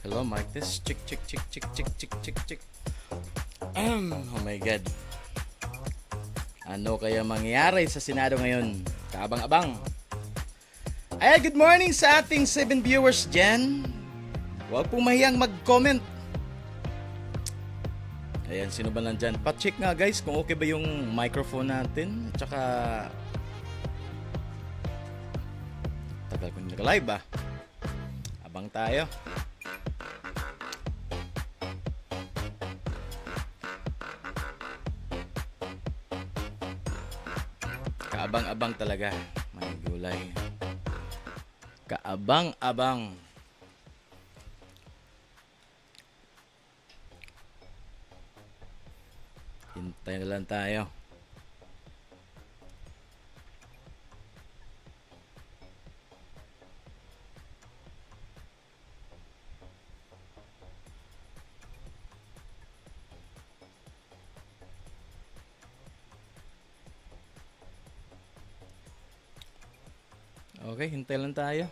Hello, mic test. Check, check, check, check, check, check, check, check. Oh my God. Ano kaya mangyayari sa Senado ngayon? Kaabang-abang. Ay, good morning sa ating 7 viewers dyan. Huwag pong mahiyang mag-comment. Ayan, sino ba nandyan? Pa-check nga guys kung okay ba yung microphone natin. At saka tagal ko nag-live ah. Abang tayo. Kaabang-abang talaga. May gulay. Kaabang-abang. Hintay na lang tayo. Okay, hintay lang tayo.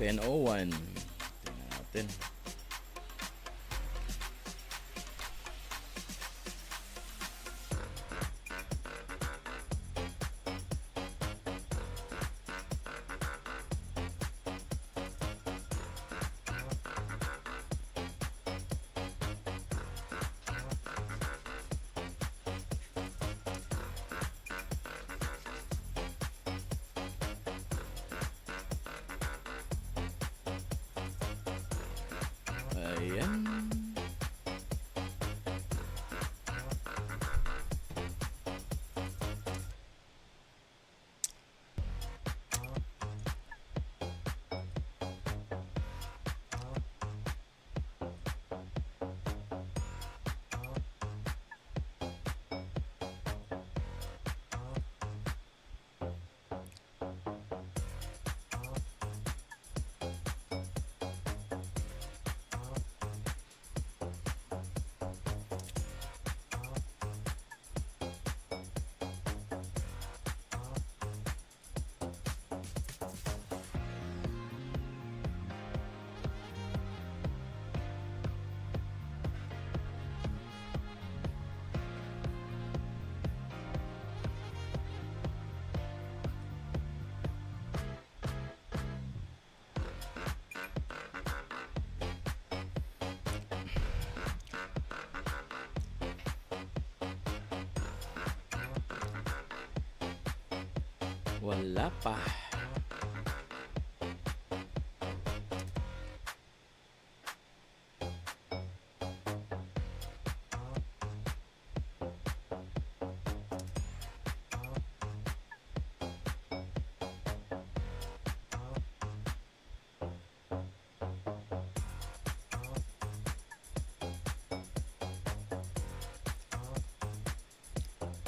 $10:01. Tingnan natin. Ayan. Wala pa.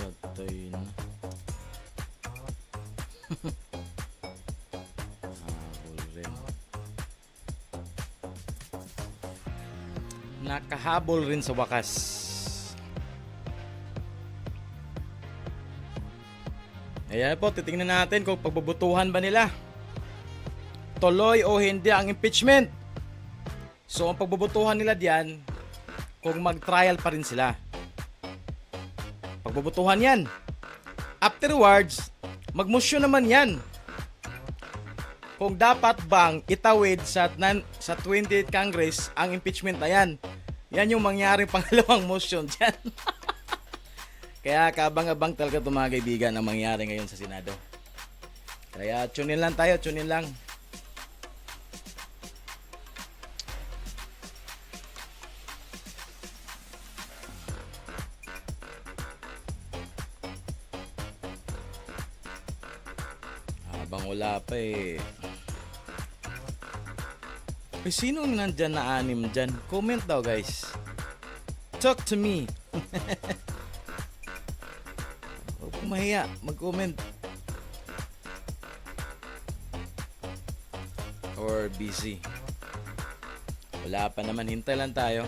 Patay na. Habol rin. Nakahabol rin sa wakas. Ayan po, titingnan natin kung pagbubutuhan ba nila. Tuloy o hindi ang impeachment. So ang pagbubutuhan nila diyan, kung mag-trial pa rin sila. Pagbubutuhan yan. Afterwards, magmosyon naman yan. Kung dapat bang itawid sa 20th Congress ang impeachment na yan. Yan yung mangyaring pangalawang motion dyan. Kaya kabang-abang talaga itong mga kaibigan ang mangyari ngayon sa Senado. Kaya tune in lang tayo, tune in lang. Habang wala pa eh. Eh, sinong nandyan na anim dyan? Comment daw guys. Talk to me. Huwag po mahiya. Mag-comment. Or busy. Wala pa naman. Hintay lang tayo.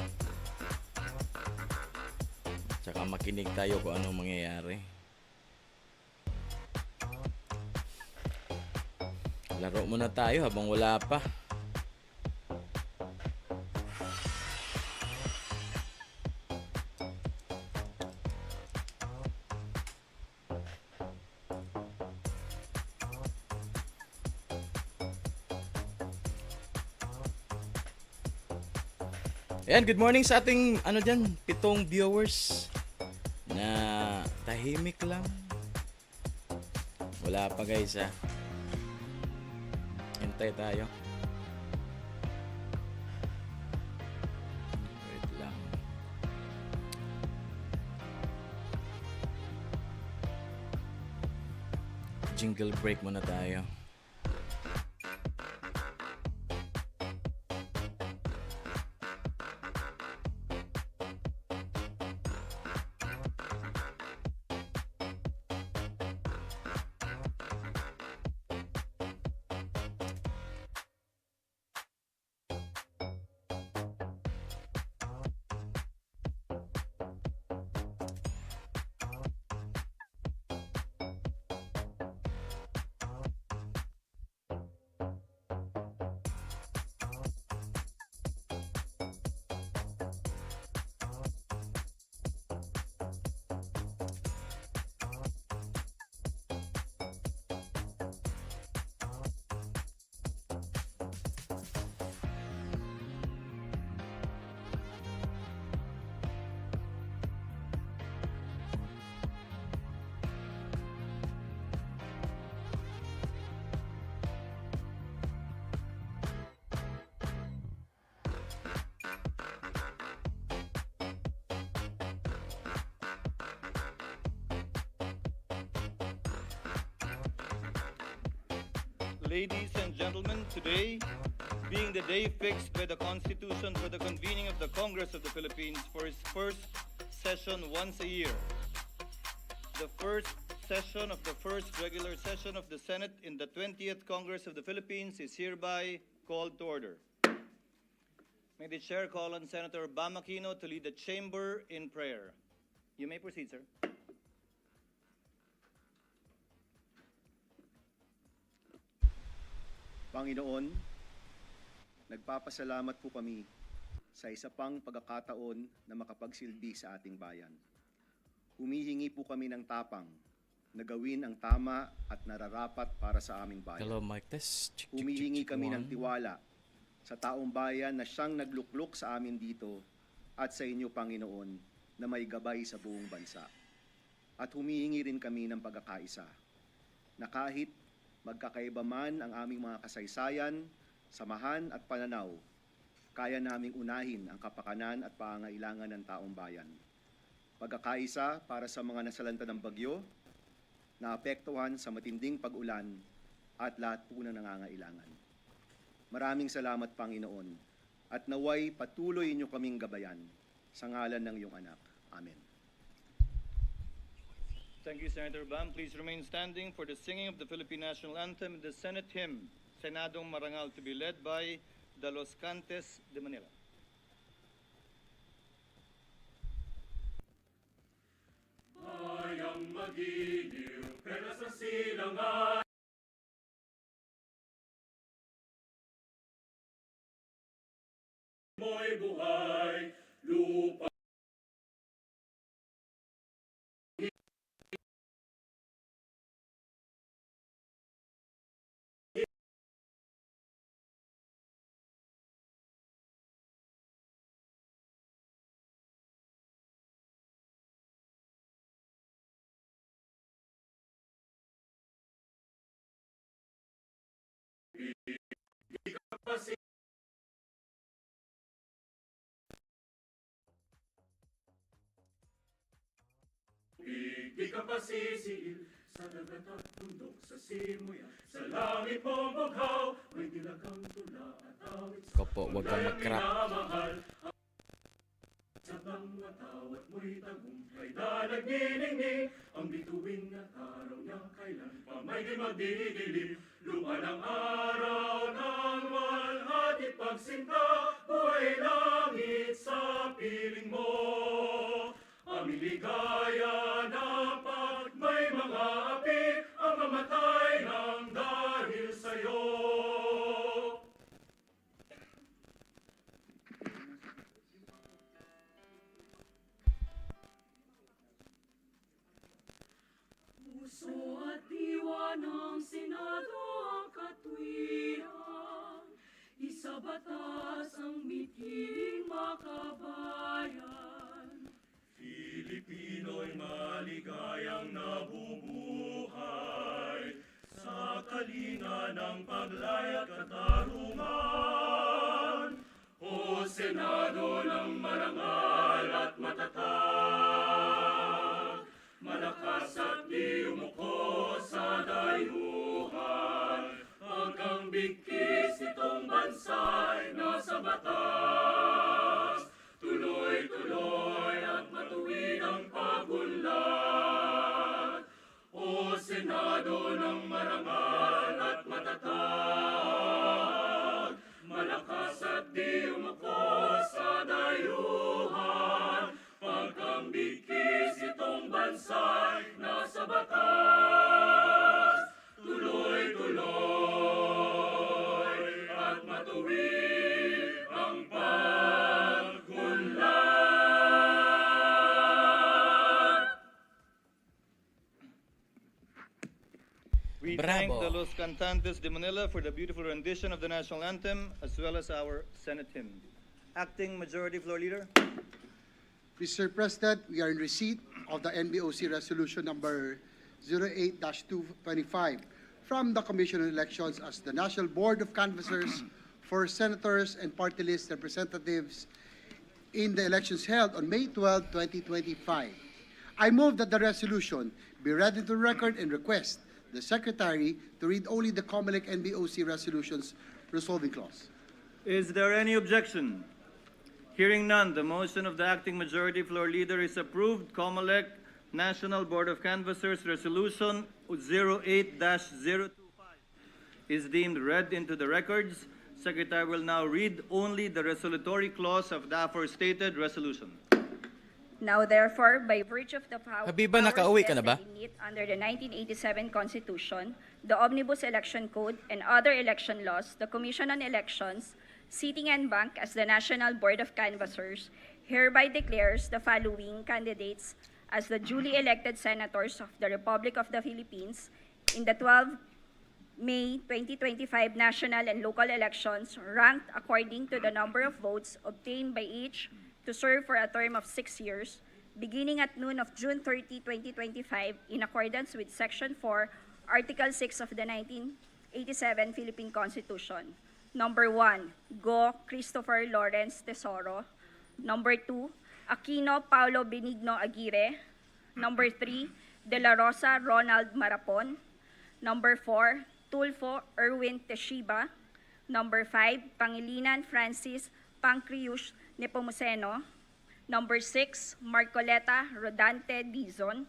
Tsaka makinig tayo kung anong mangyayari. Laro muna tayo habang wala pa. Ayan, good morning sa ating dyan, 7 viewers na tahimik lang. Wala pa guys ha. Hintay tayo. Wait lang. Jingle break muna tayo. Ladies and gentlemen, today, being the day fixed by the Constitution for the convening of the Congress of the Philippines for its first session once a year, the first session of the first regular session of the Senate in the 20th Congress of the Philippines is hereby called to order. May the Chair call on Senator Bamakino to lead the chamber in prayer. You may proceed, sir. Panginoon, nagpapasalamat po kami sa isa pang pagkakataon na makapagsilbi sa ating bayan. Humihingi po kami ng tapang na gawin ang tama at nararapat para sa aming bayan. Hello, mic test. Humihingi kami ng tiwala sa taong bayan na siyang nagluklok sa amin dito at sa inyo, Panginoon, na may gabay sa buong bansa. At humihingi rin kami ng pagkakaisa na kahit magkakaiba man ang aming mga kasaysayan, samahan at pananaw, kaya naming unahin ang kapakanan at pangangailangan ng taong bayan. Pagkakaisa para sa mga nasalanta ng bagyo, naapektuhan sa matinding pag-ulan at lahat po ng nangangailangan. Maraming salamat, Panginoon, at naway patuloy niyo kaming gabayan sa ngalan ng iyong anak. Amen. Thank you, Senator Bam. Please remain standing for the singing of the Philippine National Anthem and the Senate hymn, Senadong Marangal, to be led by the Los Cantes de Manila. Bayang magiliw, pera sa silangan. Mo'y buhay, lupa. Di ka pasisiil Sa dagat at bundok, sa simoy at sa langit mong bughaw, may dilagang tula at awit sa Kopo, wag kang mag-crap. minamahal. Sa mga tawat mo'y tagumpay na nagniningning, ang bituin at araw niya kailan pa may di magdidilim. Lupa ng araw ng walhati pagsinta, buhay langit sa piling mo. Aming ligaya na pag may mga api, ang mamatay ng dahil sa'yo. Puso at diwa ng Senado ang katwiran, isa batas ang miting makabayan. Pilipino'y maligayang nabubuhay sa kalinga ng paglaya at katarungan. O Senado ng marangal at matatag, malakas at di umuko sa dayuhan, hanggang bigkis itong bansa'y nasa batas. Tuloy-tuloy at matuwid ang pagunlad. O Senado ng marangal at matatag, malakas at di umuko sa dayuhan, hanggang bigkis itong bansa'y nasa batas. Tuloy-tuloy at matuwid ang pagunlad. We Bravo. thank the Los Cantantes de Manila for the beautiful rendition of the national anthem, as well as our Senate hymn. Acting Majority Floor Leader. Mr. President, we are in receipt of the NBOC Resolution number 08-225 from the Commission on Elections as the National Board of Canvassers for Senators and Party List Representatives in the elections held on May 12, 2025. I move that the resolution be read into record and request the Secretary to read only the COMELEC NBOC Resolutions Resolving Clause. Is there any objection? Hearing none, the motion of the Acting Majority Floor Leader is approved. COMELEC National Board of Canvassers Resolution 08-025 is deemed read into the records. Secretary will now read only the resolutory clause of the aforestated resolution. Now therefore, by virtue of the Habiba, nakauwi ka na ba? vested in it under the 1987 Constitution, the Omnibus Election Code, and other election laws, the Commission on Elections, Sitting and Bank as the National Board of Canvassers, hereby declares the following candidates as the duly elected senators of the Republic of the Philippines in the 12 May 2025 national and local elections, ranked according to the number of votes obtained by each to serve for a term of 6 years, beginning at noon of June 30, 2025, in accordance with Section 4, Article 6 of the 1987 Philippine Constitution. Number 1, Go Christopher Lawrence Tesoro. Number 2, Aquino Paulo Benigno Aguirre. Number 3, De La Rosa Ronald Marapon. Number 4, Tulfo Erwin Teshiba. Number 5, Pangilinan Francis Pancreus Nepomuceno. Number 6, Marcoleta Rodante Dizon.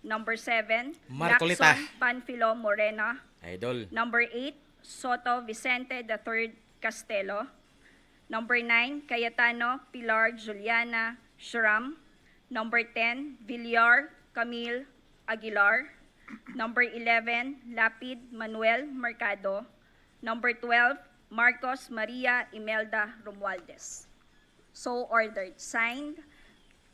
Number 7, Marcoleta. Lacson Panfilo Morena. Idol. Number 8, Soto Vicente III Castelo. Number 9, Cayetano Pilar Juliana Shram. Number 10, Villar Camille Aguilar. Number 11, Lapid Manuel Mercado. Number 12, Marcos Maria Imelda Romualdez. So ordered. Signed,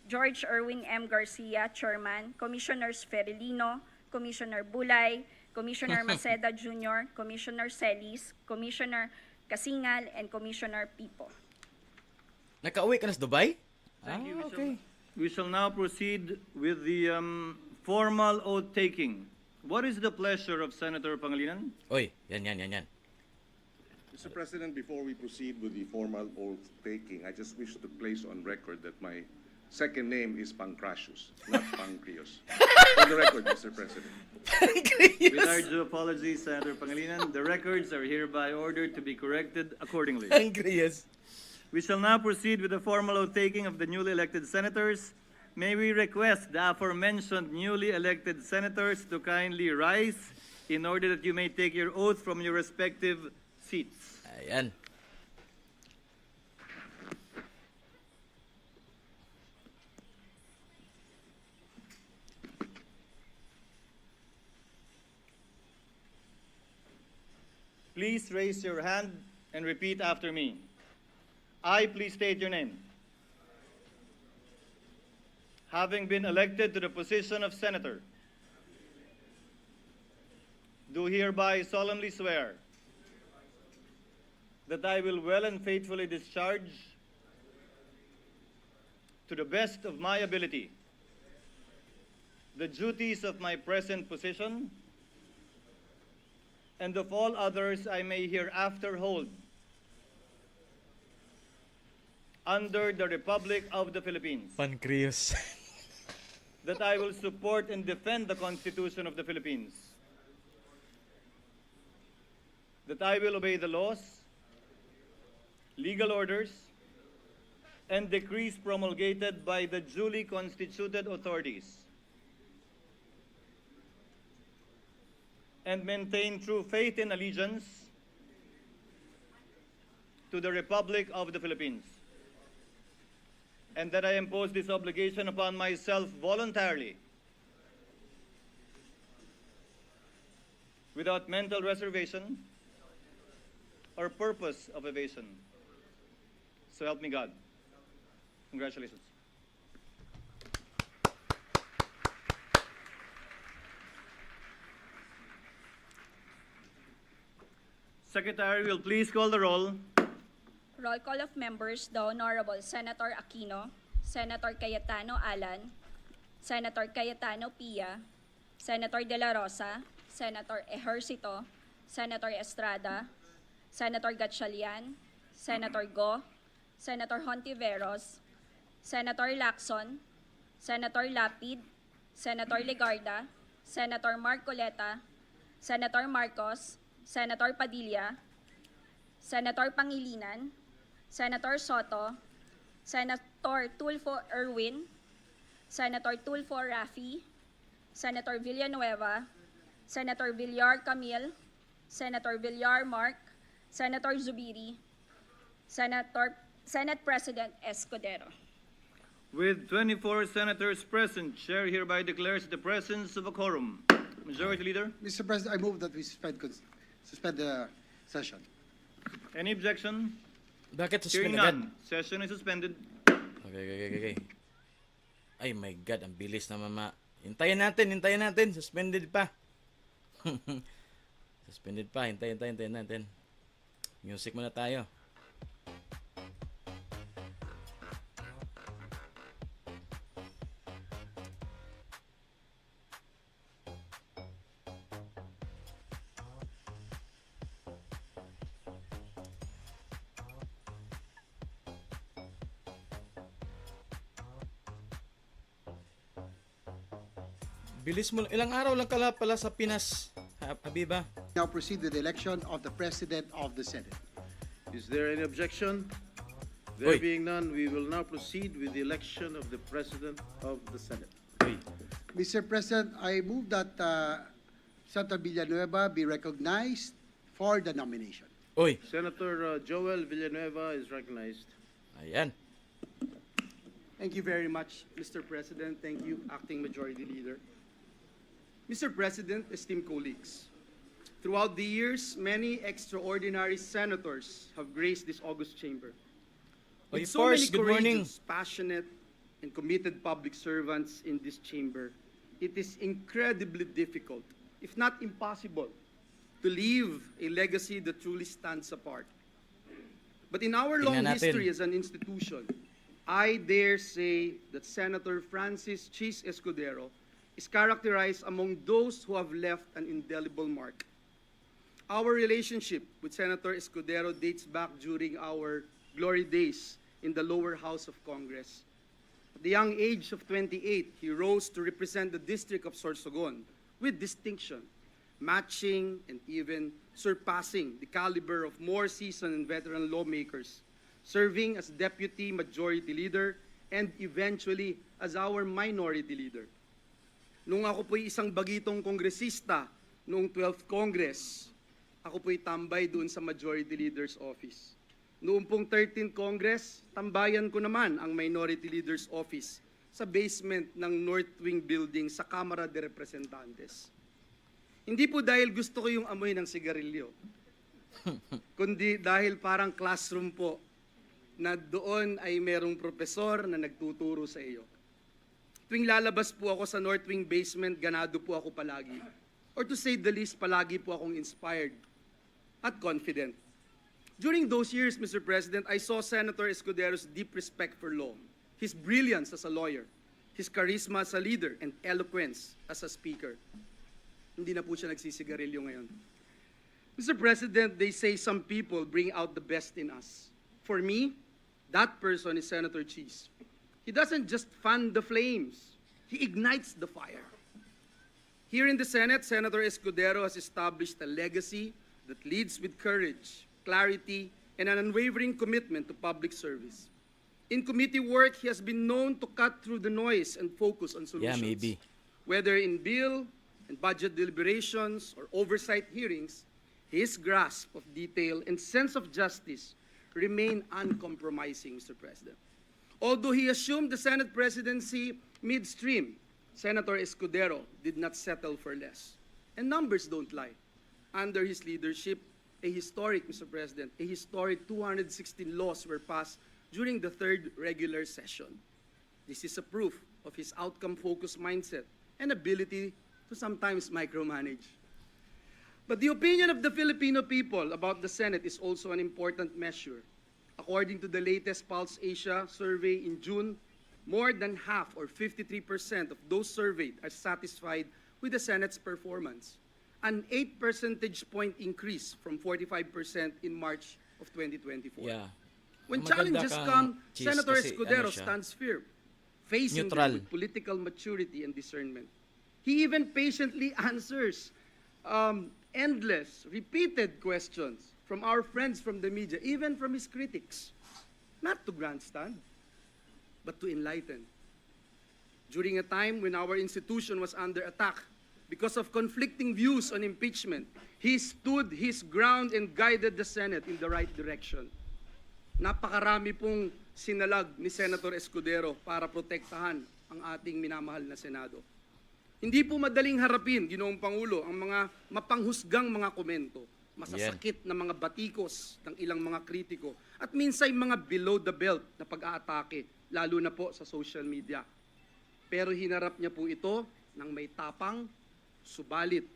George Erwin M. Garcia, Chairman, Commissioners Ferilino, Commissioner Bulay, Commissioner Maceda Jr., Commissioner Celis, Commissioner Kasingal, and Commissioner Pipo. Nakauwi ka na sa Dubai? Thank you. Okay. We shall now proceed with the formal oath-taking. What is the pleasure of Senator Pangilinan? Oy, yan. Mr. President, before we proceed with the formal oath taking, I just wish to place on record that my second name is Pancratius, not Pancreos. For the record, Mr. President. With our due apologies, Senator Pangilinan, the records are hereby ordered to be corrected accordingly. Pancreas. We shall now proceed with the formal oath-taking of the newly elected senators. May we request the aforementioned newly elected senators to kindly rise in order that you may take your oath from your respective seats. Ayan. Please raise your hand and repeat after me. I, please state your name. Having been elected to the position of senator, do hereby solemnly swear that I will well and faithfully discharge, to the best of my ability, the duties of my present position and of all others I may hereafter hold under the Republic of the Philippines, Pancreas. that I will support and defend the Constitution of the Philippines, that I will obey the laws, legal orders, and decrees promulgated by the duly constituted authorities, and maintain true faith and allegiance to the Republic of the Philippines, and that I impose this obligation upon myself voluntarily, without mental reservation or purpose of evasion. So help me God. Congratulations. Secretary will please call the roll. Roll call of members: the Honorable Senator Aquino, Senator Cayetano Alan, Senator Cayetano Pia, Senator De La Rosa, Senator Ejercito, Senator Estrada, Senator Gatchalian, Senator Go, Senator Hontiveros, Senator Lacson, Senator Lapid, Senator Legarda, Senator Marcoleta, Senator Marcos, Senator Padilla, Senator Pangilinan, Senator Soto, Senator Tulfo Erwin, Senator Tulfo Rafi, Senator Villanueva, Senator Villar Camille, Senator Villar Mark, Senator Zubiri, Senate President Escudero. With 24 senators present, Chair hereby declares the presence of a quorum. Majority Leader, Mr. President, I move that we suspend the session. any objection? Bakit Hearing suspend agad? none, session is suspended. Okay. Ay my God, ang bilis na mama. Hintayin natin. Suspended pa. Suspended pa. Hintayin natin. Music muna tayo. Bilis mo. Ilang araw lang pala sa Pinas, Habiba. Now proceed with the election of the President of the Senate. Is there any objection? There Oy. being none, we will now proceed with the election of the President of the Senate. Uy. Mr. President, I move that Senator Villanueva be recognized for the nomination. Uy. Senator Joel Villanueva is recognized. Ayan. Thank you very much, Mr. President. Thank you, Acting Majority Leader. Mr. President, esteemed colleagues, throughout the years, many extraordinary senators have graced this august chamber. Oy, With so many Force, good morning. courageous, passionate, and committed public servants in this chamber, it is incredibly difficult, if not impossible, to leave a legacy that truly stands apart. But in our long Tingnan natin. history as an institution, I dare say that Senator Francis Chis Escudero is characterized among those who have left an indelible mark. Our relationship with Senator Escudero dates back during our glory days in the lower house of Congress. At the young age of 28, he rose to represent the district of Sorsogon with distinction, matching and even surpassing the caliber of more seasoned and veteran lawmakers, serving as Deputy Majority Leader and eventually as our Minority Leader. Nung ako po'y isang bagitong kongresista noong 12th Congress, ako po'y tambay doon sa Majority Leader's office. Noong pong 13th Congress, tambayan ko naman ang Minority Leader's office sa basement ng North Wing Building sa Kamara de Representantes. Hindi po dahil gusto ko yung amoy ng sigarilyo, kundi dahil parang classroom po na doon ay merong profesor na nagtuturo sa iyo. Tuwing lalabas po ako sa North Wing basement, ganado po ako palagi. Or to say the least, palagi po akong inspired at confident. During those years, Mr. President, I saw Senator Escudero's deep respect for law, his brilliance as a lawyer, his charisma as a leader, and eloquence as a speaker. Hindi na po siya nagsisigarilyo ngayon. Mr. President, they say some people bring out the best in us. For me, that person is Senator Cheese. He doesn't just fan the flames, he ignites the fire. Here in the Senate, Senator Escudero has established a legacy that leads with courage, clarity, and an unwavering commitment to public service. In committee work, he has been known to cut through the noise and focus on solutions. Yeah, maybe. Whether in bill and budget deliberations or oversight hearings, his grasp of detail and sense of justice remain uncompromising, Mr. President. Although he assumed the Senate presidency midstream, Senator Escudero did not settle for less. And numbers don't lie. Under his leadership, a historic, Mr. President, a historic 216 laws were passed during the third regular session. This is a proof of his outcome-focused mindset and ability to sometimes micromanage. But the opinion of the Filipino people about the Senate is also an important measure. According to the latest Pulse Asia survey in June, more than half or 53% of those surveyed are satisfied with the Senate's performance, an 8 percentage point increase from 45% in March of 2024. Yeah. When Maganda challenges kang come, Cheese Senator kasi Escudero ano siya, stands firm, facing neutral. them with political maturity and discernment. He even patiently answers endless, repeated questions from our friends from the media, even from his critics, not to grandstand, but to enlighten. During a time when our institution was under attack because of conflicting views on impeachment, he stood his ground and guided the Senate in the right direction. Napakarami pong sinalag ni Senator Escudero para protektahan ang ating minamahal na Senado. Hindi po madaling harapin, Ginoong Pangulo, ang mga mapanghusgang mga komento, masasakit na mga batikos ng ilang mga kritiko, at minsay mga below the belt na pag-aatake, lalo na po sa social media. Pero hinarap niya po ito ng may tapang, subalit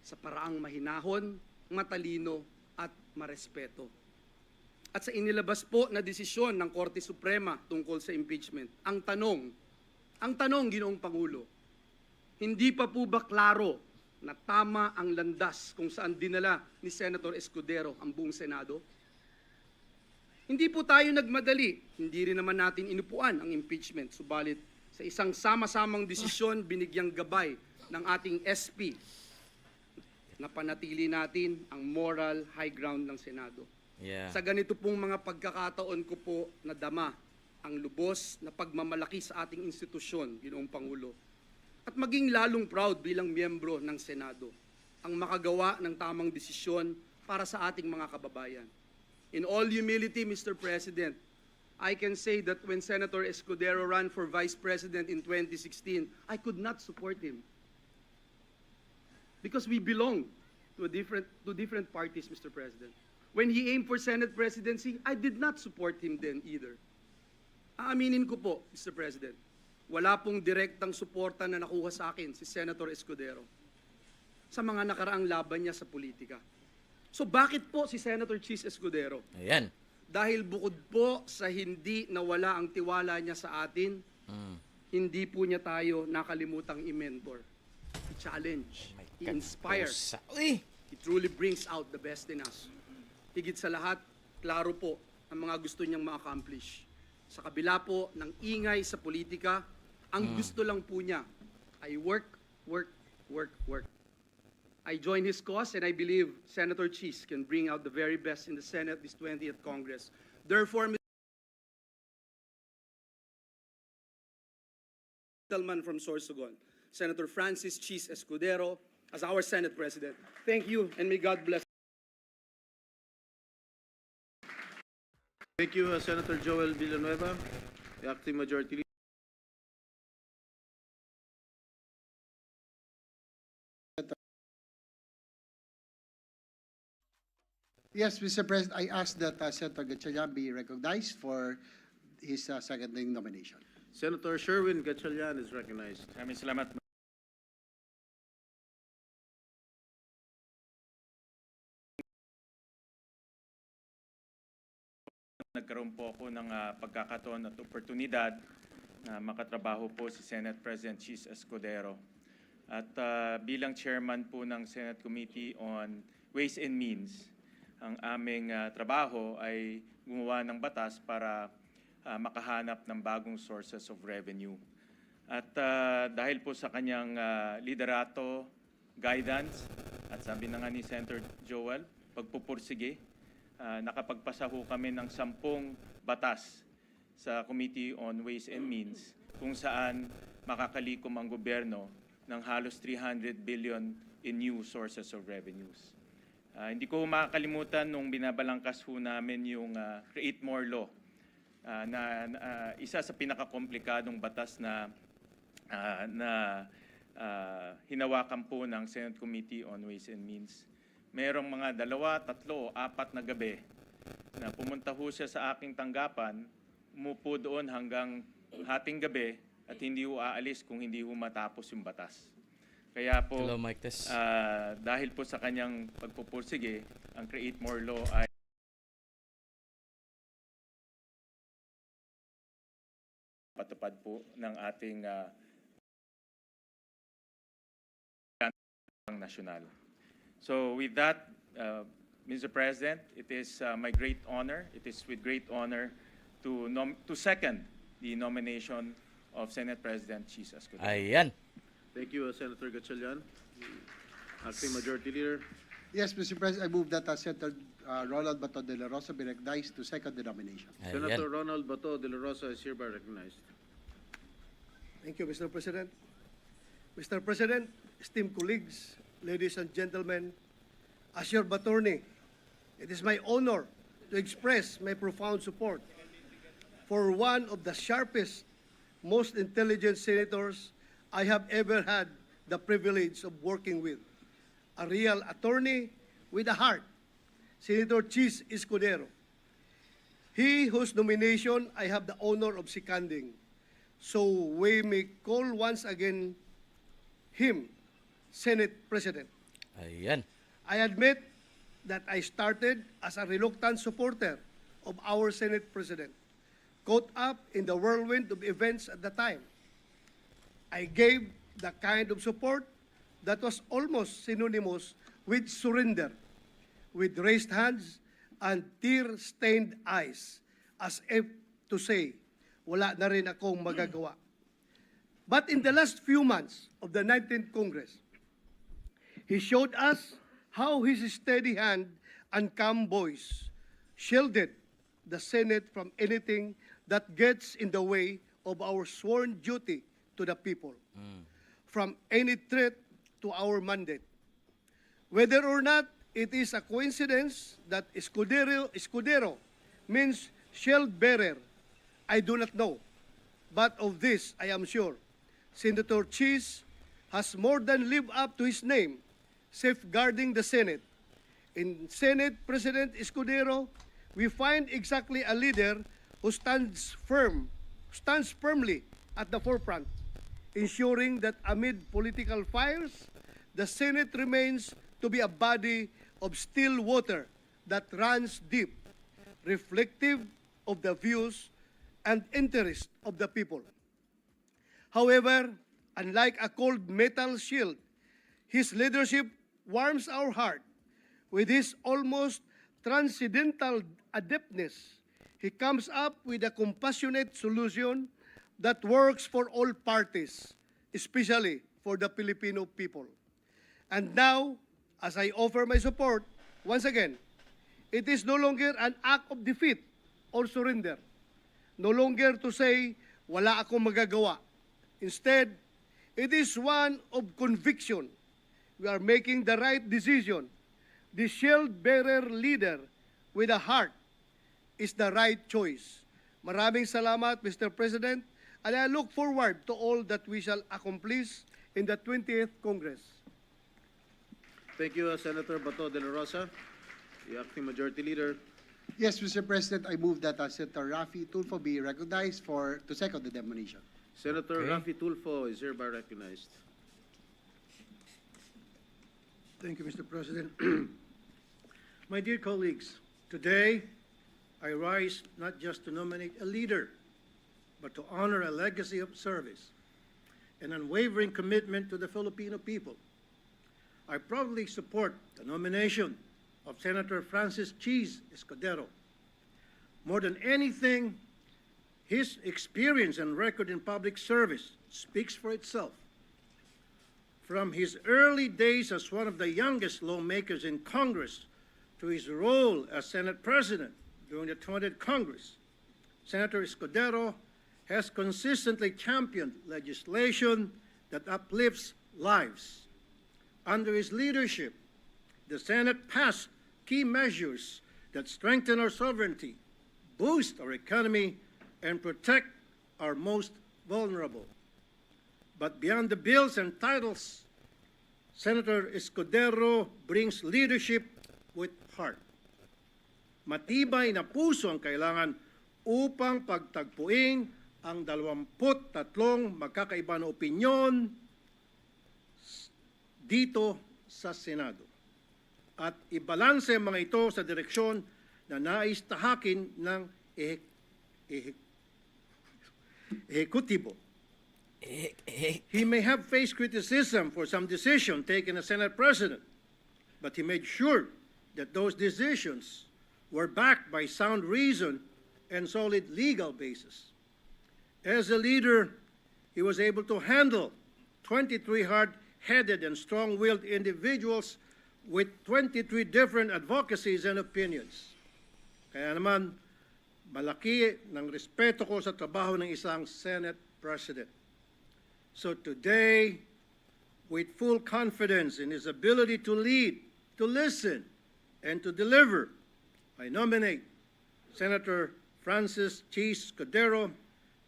sa paraang mahinahon, matalino at marespeto. At sa inilabas po na desisyon ng Korte Suprema tungkol sa impeachment, ang tanong, Ginoong Pangulo, hindi pa po ba klaro na tama ang landas kung saan dinala ni Senator Escudero ang buong Senado? Hindi po tayo nagmadali, hindi rin naman natin inupuan ang impeachment, subalit sa isang sama-samang desisyon binigyang gabay ng ating SP na panatili natin ang moral high ground ng Senado. Yeah. Sa ganito pong mga pagkakataon ko po nadama ang lubos na pagmamalaki sa ating institusyon, Ginoong Pangulo, at maging lalong proud bilang miyembro ng Senado ang makagawa ng tamang desisyon para sa ating mga kababayan. In all humility, Mr. President, I can say that when Senator Escudero ran for Vice President in 2016, I could not support him. Because we belong to different parties, Mr. President. When he aimed for Senate presidency, I did not support him then either. Aaminin ko po, Mr. President, wala pong direktang suporta na nakuha sa akin si Senator Escudero sa mga nakaraang laban niya sa politika. So bakit po si Senator Cheese Escudero? Ayan. Dahil bukod po sa hindi nawala ang tiwala niya sa atin, hindi po niya tayo nakalimutang i-mentor, i-challenge, i-inspire. Uy! He truly brings out the best in us. Higit sa lahat, klaro po ang mga gusto niyang ma-accomplish. Sa kabila po ng ingay sa politika, ang gusto lang po niya ay work, work, work, work. I join his cause and I believe Senator Cheese can bring out the very best in the Senate this 20th Congress. Therefore, gentleman from Sorsogon, Senator Francis Cheese Escudero, as our Senate President. Thank you and may God bless. Thank you, Senator Joel Villanueva, the Acting Majority Leader. Yes, Mr. President, I ask that Senator Gatchalian be recognized for his seconding nomination. Senator Sherwin Gatchalian is recognized. Maraming salamat. Nagkaroon po ako ng pagkakataon at oportunidad na makatrabaho po si Senate President Cheese Escudero. At bilang chairman po ng Senate Committee on Ways and Means, ang aming trabaho ay gumawa ng batas para makahanap ng bagong sources of revenue. At dahil po sa kanyang liderato, guidance, at sabi na nga ni Senator Joel, pagpupursige, nakapagpasa ho kami ng 10 batas sa Committee on Ways and Means kung saan makakalikom ang gobyerno ng halos 300 billion in new sources of revenues. Hindi ko makakalimutan nung binabalangkas ho namin yung Create More Law na isa sa pinakakomplikadong batas na hinawakan po ng Senate Committee on Ways and Means. Merong mga 2, 3, 4 na gabi na pumunta ho siya sa aking tanggapan, umupo doon hanggang hating gabi at hindi ho aalis kung hindi ho matapos yung batas. Kaya po, Hello, Mike Tess. dahil po sa kanyang pagpupursige, ang Create More Law ay patupad po ng ating nasyonal. So with that, Mr. President, it is my great honor, it is with great honor to second the nomination of Senate President Cheese Escudero. Ayan. Thank you, Senator Gatchalian, Acting Majority Leader. Yes, Mr. President, I move that Senator Ronald Bato de la Rosa be recognized to second the nomination. Senator Ronald Bato de la Rosa is hereby recognized. Thank you, Mr. President. Mr. President, esteemed colleagues, ladies and gentlemen, as your attorney, it is my honor to express my profound support for one of the sharpest, most intelligent senators I have ever had the privilege of working with. A real attorney with a heart, Senator Cheese Escudero. He whose nomination I have the honor of seconding. So we may call once again him Senate President. Ayan. I admit that I started as a reluctant supporter of our Senate President, caught up in the whirlwind of events at the time. I gave the kind of support that was almost synonymous with surrender, with raised hands and tear-stained eyes, as if to say, wala na rin akong magagawa. But in the last few months of the 19th Congress, he showed us how his steady hand and calm voice shielded the Senate from anything that gets in the way of our sworn duty to the people, from any threat to our mandate. Whether or not it is a coincidence that Escudero means shield bearer, I do not know. But of this, I am sure, Senator Cheese has more than lived up to his name, safeguarding the Senate. In Senate President Escudero, we find exactly a leader who stands firmly at the forefront, ensuring that amid political fires, the Senate remains to be a body of still water that runs deep, reflective of the views and interests of the people. However, unlike a cold metal shield, his leadership warms our heart with his almost transcendental adeptness. he comes up with a compassionate solution that works for all parties, especially for the Filipino people. And now, as I offer my support, once again, it is no longer an act of defeat or surrender. No longer to say, wala akong magagawa. Instead, it is one of conviction. We are making the right decision. The shield-bearer leader with a heart is the right choice. Maraming salamat, Mr. President, and I look forward to all that we shall accomplish in the 20th Congress. Thank you, Senator Bato de la Rosa, the acting majority leader. Yes, Mr. President, I move that Senator Raffy Tulfo be recognized to second the demonstration. Senator Raffy Tulfo is hereby recognized. Thank you, Mr. President. My dear colleagues, today I rise not just to nominate a leader, but to honor a legacy of service and unwavering commitment to the Filipino people. I proudly support the nomination of Senator Francis Cheese Escudero. More than anything, his experience and record in public service speaks for itself. From his early days as one of the youngest lawmakers in Congress to his role as Senate President during the 20th Congress, Senator Escudero has consistently championed legislation that uplifts lives. Under his leadership, the Senate passed key measures that strengthen our sovereignty, boost our economy, and protect our most vulnerable. But beyond the bills and titles, Senator Escudero brings leadership with heart. Matibay na puso ang kailangan upang pagtagpuin ang 23 magkakaibang opinyon dito sa Senado at ibalanse ang mga ito sa direksyon na nais tahakin ng ehekutibo. He may have faced criticism for some decision taken as Senate President, but he made sure that those decisions were backed by sound reason and solid legal basis. As a leader, he was able to handle 23 hard-headed and strong-willed individuals with 23 different advocacies and opinions. Kaya naman, malaki ng respeto ko sa trabaho ng isang Senate President. So today, with full confidence in his ability to lead, to listen, and to deliver, I nominate Senator Francis Cheese Escudero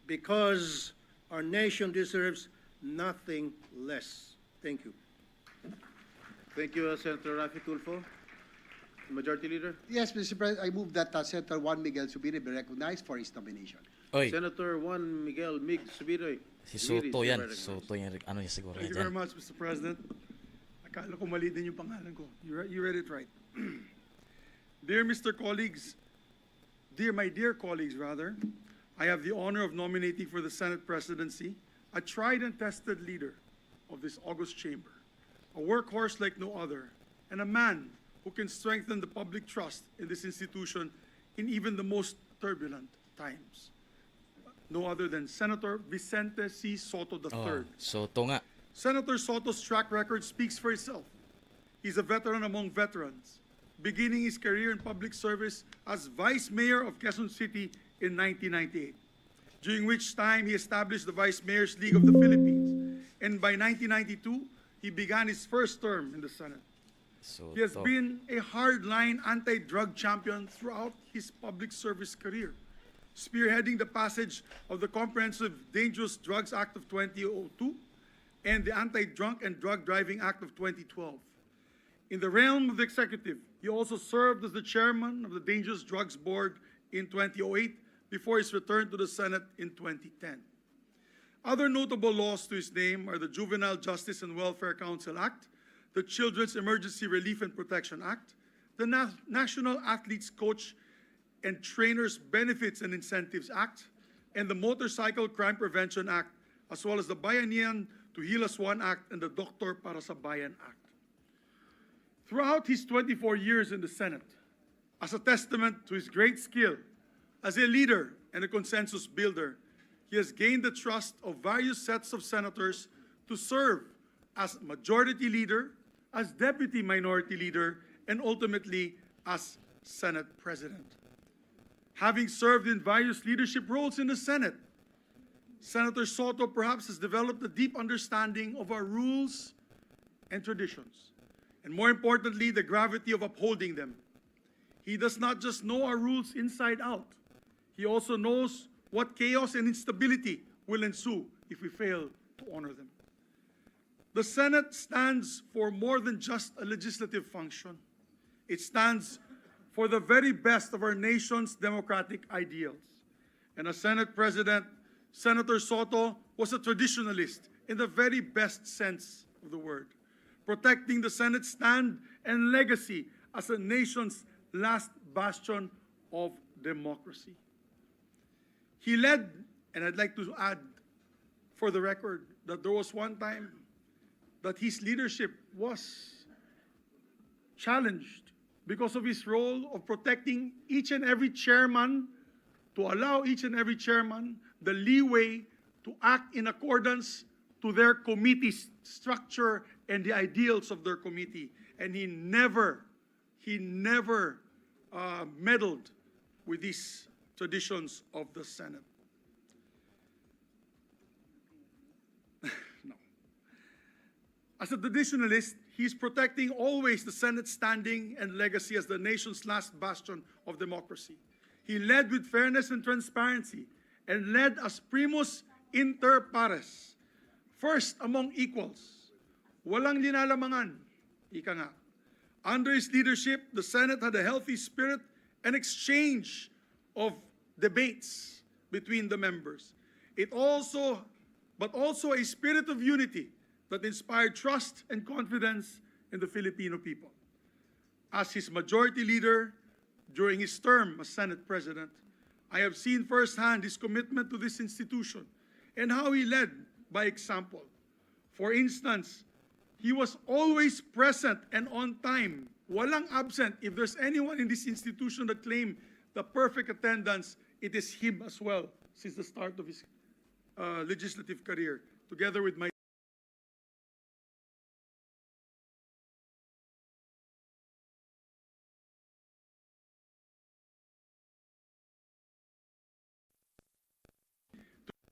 because our nation deserves nothing less. Thank you. Thank you, Senator Raffy Tulfo. Majority Leader. Yes, Mr. President, I move that Senator Juan Miguel Zubiri be recognized for his nomination. Oy, Senator Juan Miguel Mig Subiri. si Soto yan. Soto yan. Ano niya siguro Thank you yan. very much, Mr. President. Akala ko mali din yung pangalan ko. You read it right. Dear my dear colleagues, I have the honor of nominating for the Senate presidency a tried and tested leader of this august chamber, a workhorse like no other, and a man who can strengthen the public trust in this institution in even the most turbulent times. No other than Senator Vicente C. Soto III. Oh, Soto nga. Senator Soto's track record speaks for itself. He's a veteran among veterans, beginning his career in public service as Vice Mayor of Quezon City in 1998, during which time he established the Vice Mayor's League of the Philippines. And by 1992, he began his first term in the Senate. Soto. He has been a hardline anti-drug champion throughout his public service career, spearheading the passage of the Comprehensive Dangerous Drugs Act of 2002 and the Anti-Drunk and Drug Driving Act of 2012. In the realm of the executive, he also served as the chairman of the Dangerous Drugs Board in 2008 before his return to the Senate in 2010. Other notable laws to his name are the Juvenile Justice and Welfare Council Act, the Children's Emergency Relief and Protection Act, the National Athletes Coach and Trainers Benefits and Incentives Act, and the Motorcycle Crime Prevention Act, as well as the Bayanihan to Heal As One Act and the Doktor Para sa Bayan Act. Throughout his 24 years in the Senate, as a testament to his great skill, As a leader and a consensus builder, he has gained the trust of various sets of senators to serve as majority leader, as deputy minority leader, and ultimately as Senate President. Having served in various leadership roles in the Senate, Senator Soto perhaps has developed a deep understanding of our rules and traditions, and more importantly, the gravity of upholding them. He does not just know our rules inside out, he also knows what chaos and instability will ensue if we fail to honor them. The Senate stands for more than just a legislative function. It stands for the very best of our nation's democratic ideals. And as Senate President, Senator Soto was a traditionalist in the very best sense of the word, protecting the Senate's stand and legacy as a nation's last bastion of democracy. He led, and I'd like to add for the record that there was one time that his leadership was challenged because of his role of protecting each and every chairman, to allow each and every chairman the leeway to act in accordance to their committee structure and the ideals of their committee. And he never meddled with these traditions of the Senate. No. As a traditionalist, he's protecting always the Senate's standing and legacy as the nation's last bastion of democracy. He led with fairness and transparency and led as primus inter pares, first among equals. Walang linalamangan, ika nga. Under his leadership, the Senate had a healthy spirit and exchange of debates between the members. But also a spirit of unity that inspired trust and confidence in the Filipino people. As his majority leader during his term as Senate President, I have seen firsthand his commitment to this institution and how he led by example. For instance, he was always present and on time, walang absent. If there's anyone in this institution that claimed the perfect attendance, it is him as well, since the start of his legislative career, together with my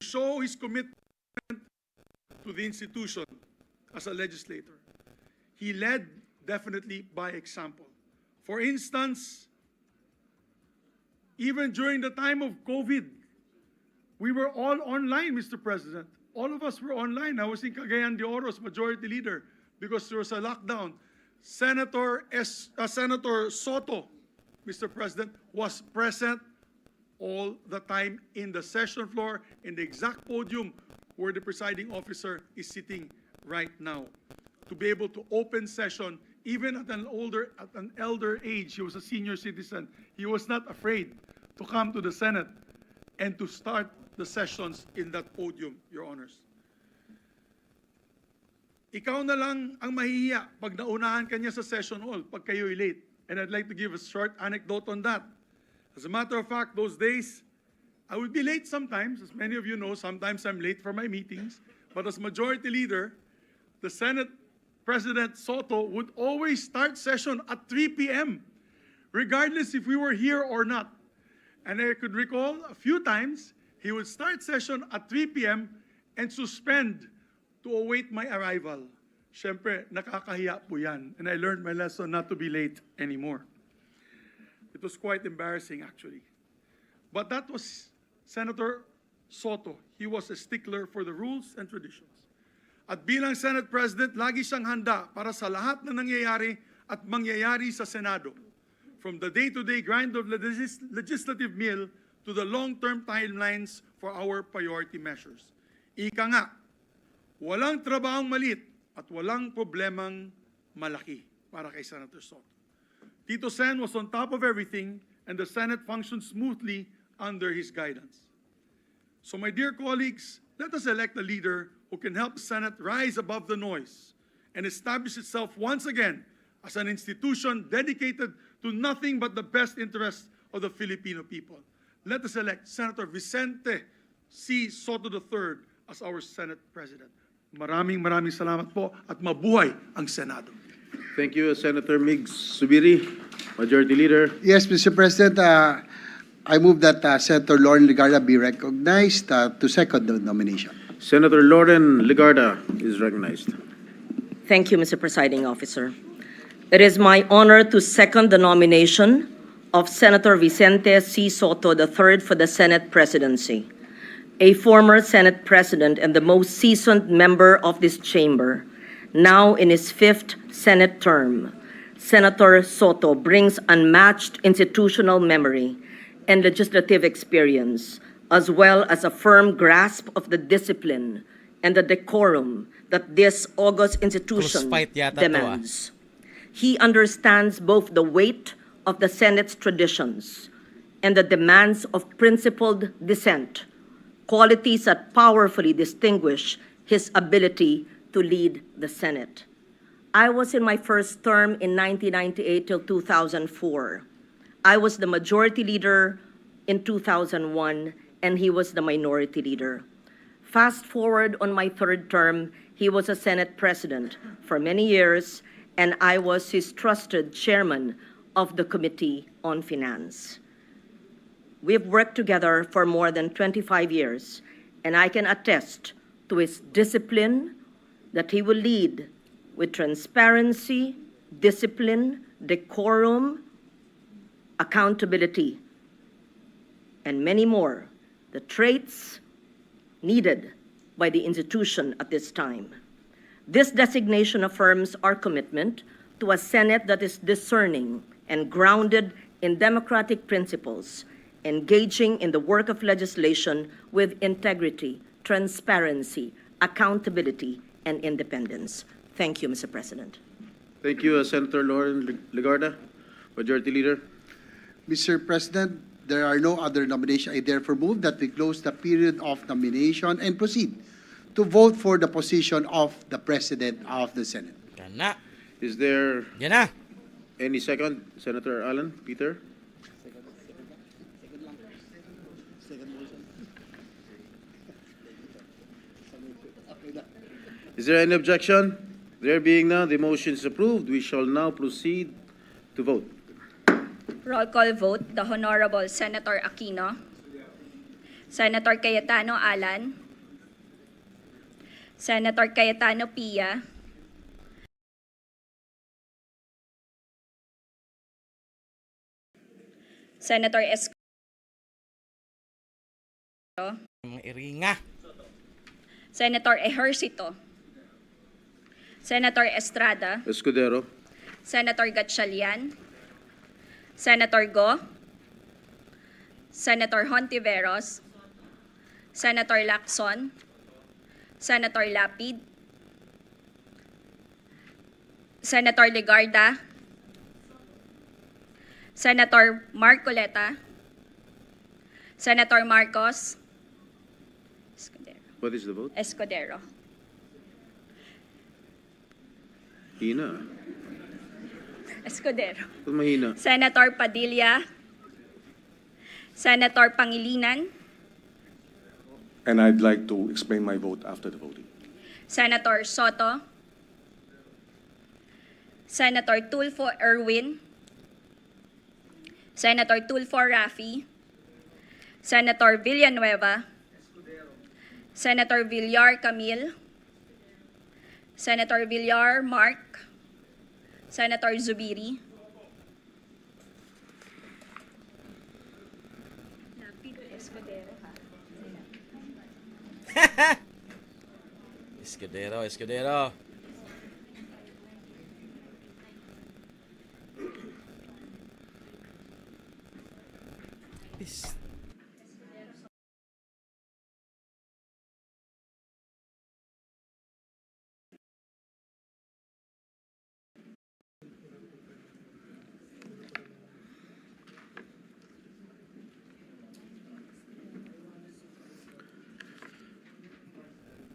to show his commitment to the institution as a legislator. He led definitely by example. For instance, even during the time of COVID, we were all online, Mr. President. All of us were online. I was in Cagayan de Oro's majority leader because there was a lockdown. Senator Soto, Mr. President, was present all the time in the session floor, in the exact podium where the presiding officer is sitting right now, to be able to open session even at an elder age. He was a senior citizen. He was not afraid to come to the Senate and to start the sessions in that podium, Your Honors. Ikaw na lang ang mahihiya pag naunahan ka niya sa session hall pag kayo'y late. And I'd like to give a short anecdote on that. As a matter of fact, those days, I would be late sometimes. As many of you know, sometimes I'm late for my meetings. But as majority leader, the Senate President Soto would always start session at 3 p.m., regardless if we were here or not. And I could recall a few times, he would start session at 3 p.m. and suspend to await my arrival. Siyempre, nakakahiya po yan. And I learned my lesson not to be late anymore. It was quite embarrassing, actually. But that was Senator Soto. He was a stickler for the rules and traditions. At bilang Senate President, lagi siyang handa para sa lahat na nangyayari at mangyayari sa Senado. From the day-to-day grind of legislative meal to the long-term timelines for our priority measures. Ika nga, walang trabahong malit at walang problemang malaki para kay Senator Soto. Tito Sen was on top of everything and the Senate functioned smoothly under his guidance. So my dear colleagues, let us elect a leader who can help the Senate rise above the noise and establish itself once again as an institution dedicated to nothing but the best interests of the Filipino people. let us elect Senator Vicente C. Soto III as our Senate President. Maraming salamat po at mabuhay ang Senado. Thank you, Senator Migs Subiri, Majority Leader. Yes, Mr. President, I move that Senator Lauren Legarda be recognized to second the nomination. Senator Lauren Legarda is recognized. Thank you, Mr. Presiding Officer. It is my honor to second the nomination of Senator Vicente C. Soto III for the Senate presidency. A former Senate President and the most seasoned member of this chamber, now in his 5th Senate term, Senator Soto brings unmatched institutional memory and legislative experience, as well as a firm grasp of the discipline and the decorum that this august institution Close fight yata to, demands. He understands both the weight of the Senate's traditions and the demands of principled dissent, qualities that powerfully distinguish his ability to lead the Senate. I was in my first term in 1998 till 2004. I was the majority leader in 2001, and he was the minority leader. Fast forward on my third term, he was a Senate president for many years, and I was his trusted chairman of the Committee on Finance. We've worked together for more than 25 years, and I can attest to his discipline that he will lead with transparency, discipline, decorum, accountability, and many more, the traits needed by the institution at this time. This designation affirms our commitment to a Senate that is discerning and grounded in democratic principles, engaging in the work of legislation with integrity, transparency, accountability, and independence. Thank you, Mr. President. Thank you, Senator Lauren Legarda, Majority Leader. Mr. President, there are no other nominations. I therefore move that we close the period of nomination and proceed to vote for the position of the President of the Senate. Yan na. Is there Yan na. any second? Senator Alan, Peter? Is there any objection? There being none, the motion is approved. We shall now proceed to vote. Roll call vote, the Honorable Senator Aquino, Senator Cayetano Alan, Senator Cayetano Pia, Senator Escudero, Mga iringa. Senator Ejercito, Senator Estrada, Escudero. Senator Gatchalian, Senator Go, Senator Hontiveros, Senator Lacson, Senator Lapid, Senator Legarda, Senator Marcoleta, Senator Marcos, What is the vote? Escudero. Hina. Escudero. Ba't mahina? Senator Padilla, Senator Pangilinan, And I'd like to explain my vote after the voting. Senator Soto, Senator Tulfo Erwin, Senator Tulfo Rafi, Senator Villanueva, Senator Villar Camille, Senator Villar Mark, Senator Zubiri, Escudero, Escudero. Is-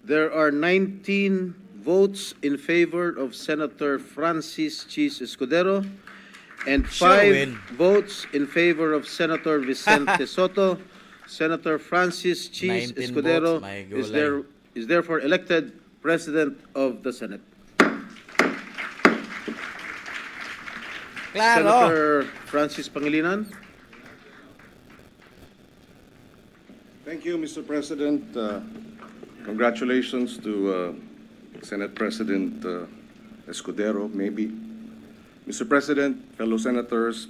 There are 19 votes in favor of Senator Francis Chis Escudero And Sure 5 win. votes in favor of Senator Vicente Soto. Senator Francis Cheese 19 Escudero votes, may is therefore elected President of the Senate. Klaro. Senator Francis Pangilinan. Thank you, Mr. President. Congratulations to Senate President Escudero, maybe. Mr. President, fellow senators,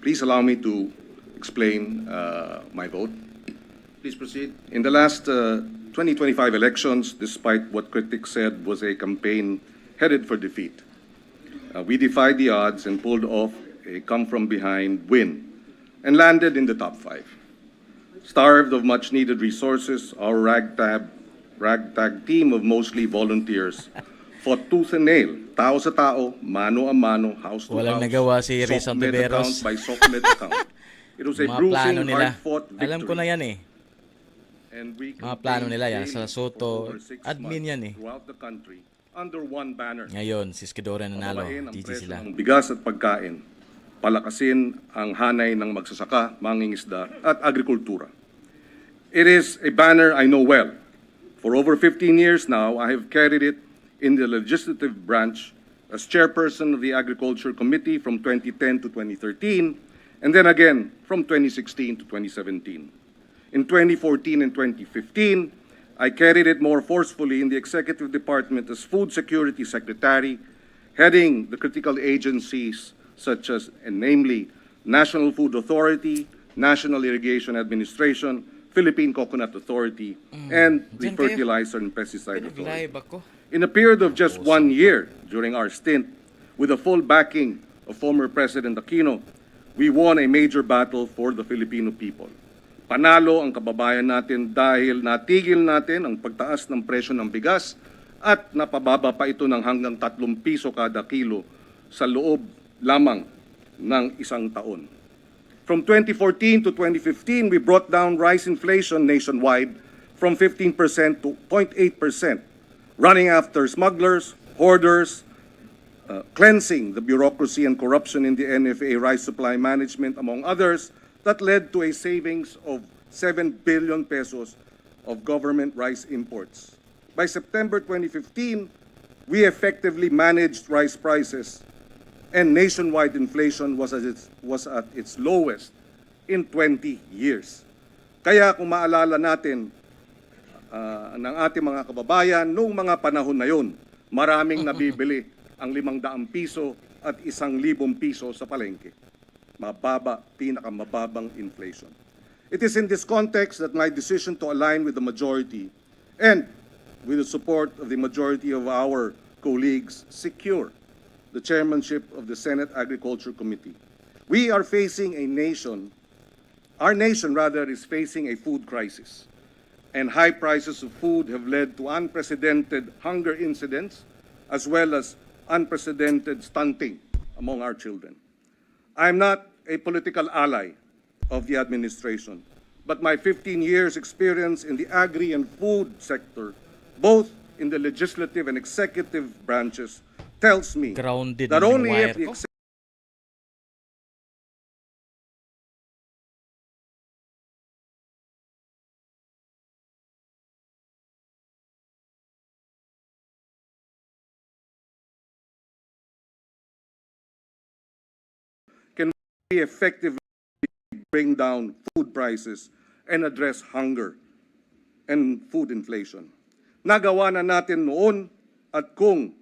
please allow me to explain my vote. Please proceed. In the last 2025 elections, despite what critics said was a campaign headed for defeat, we defied the odds and pulled off a come-from-behind win and landed in the top 5. Starved of much-needed resources, our ragtag team of mostly volunteers fought tooth and nail, tao sa tao, mano a mano, house to Walang house, nagawa si Rizal SOCMED account Tiberos. by SOCMED account. It was a Mga plano bruising, nila. hard-fought victory. Alam ko na yan eh. And we Mga plano nila yan. campaigned Sa Soto, for over 6 admin months yan eh. throughout the country under one banner. Ngayon, si Escudero nanalo. Pababain ang GG presyo sila. ng bigas at pagkain. Palakasin ang hanay ng magsasaka, mangingisda at agrikultura. It is a banner I know well. For over 15 years now, I have carried it in the legislative branch as chairperson of the Agriculture Committee from 2010 to 2013, and then again from 2016 to 2017. In 2014 and 2015, I carried it more forcefully in the Executive Department as Food Security Secretary, heading the critical agencies such as, and namely, National Food Authority, National Irrigation Administration, Philippine Coconut Authority, and the Diyan kayo. Fertilizer and Pesticide Authority. Nag-live ako. In a period of just 1 year during our stint, with the full backing of former President Aquino, we won a major battle for the Filipino people. Panalo ang kababayan natin dahil natigil natin ang pagtaas ng presyo ng bigas at napababa pa ito ng hanggang 3 piso kada kilo sa loob lamang ng isang taon. From 2014 to 2015, we brought down rice inflation nationwide from 15% to 0.8%, running after smugglers, hoarders, cleansing the bureaucracy and corruption in the NFA rice supply management, among others, that led to a savings of 7 billion pesos of government rice imports. By September 2015, we effectively managed rice prices, and nationwide inflation was at its lowest in 20 years. Kaya kung maalala natin ng ating mga kababayan, noong mga panahon na yun, maraming nabibili ang 500 piso at 1,000 piso sa palengke. Mababa, pinakamababang inflation. It is in this context that my decision to align with the majority and with the support of the majority of our colleagues secure the chairmanship of the Senate Agriculture Committee. We are facing a nation, our nation rather, is facing a food crisis. And high prices of food have led to unprecedented hunger incidents as well as unprecedented stunting among our children. I'm not a political ally of the administration, but my 15 years experience in the agri and food sector, both in the legislative and executive branches, tells me Grounded that yung only wire if the ko. can we effectively bring down food prices and address hunger and food inflation. Nagawa na natin noon at kung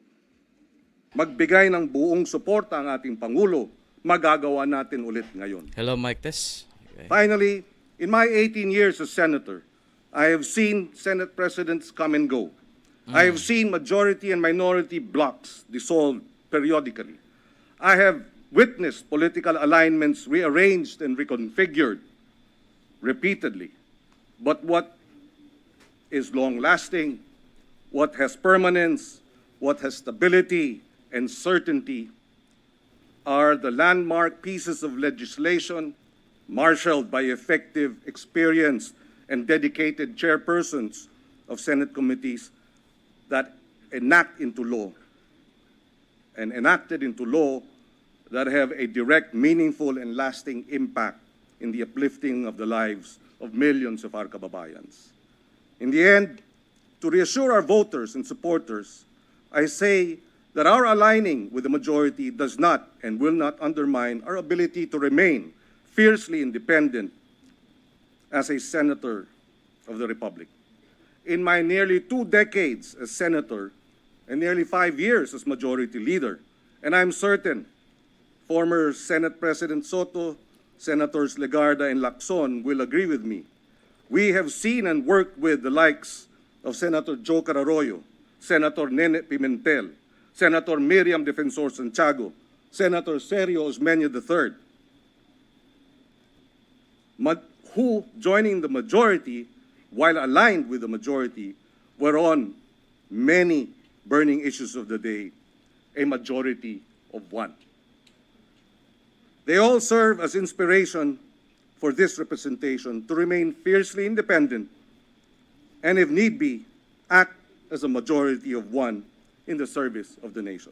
magbigay ng buong suporta ang ating Pangulo, magagawa natin ulit ngayon. Hello, Mike Tess. Okay. Finally, in my 18 years as senator, I have seen Senate presidents come and go. I have seen majority and minority blocs dissolved periodically. I have witnessed political alignments rearranged and reconfigured repeatedly. But what is long-lasting, what has permanence, what has stability and certainty are the landmark pieces of legislation marshaled by effective, experienced, and dedicated chairpersons of Senate committees that enact into law and enacted into law that have a direct, meaningful, and lasting impact in the uplifting of the lives of millions of our kababayans. In the end, to reassure our voters and supporters, I say that our aligning with the majority does not and will not undermine our ability to remain fiercely independent as a senator of the Republic. In my nearly 2 decades as senator and nearly 5 years as majority leader, and I'm certain former Senate President Soto, Senators Legarda and Lacson will agree with me. We have seen and worked with the likes of Senator Joe Arroyo, Senator Nene Pimentel, Senator Miriam Defensor Santiago, Senator Sergio Osmeña III, who, joining the majority, while aligned with the majority, were on many burning issues of the day, a majority of one. They all serve as inspiration for this representation to remain fiercely independent and, if need be, act as a majority of one in the service of the nation.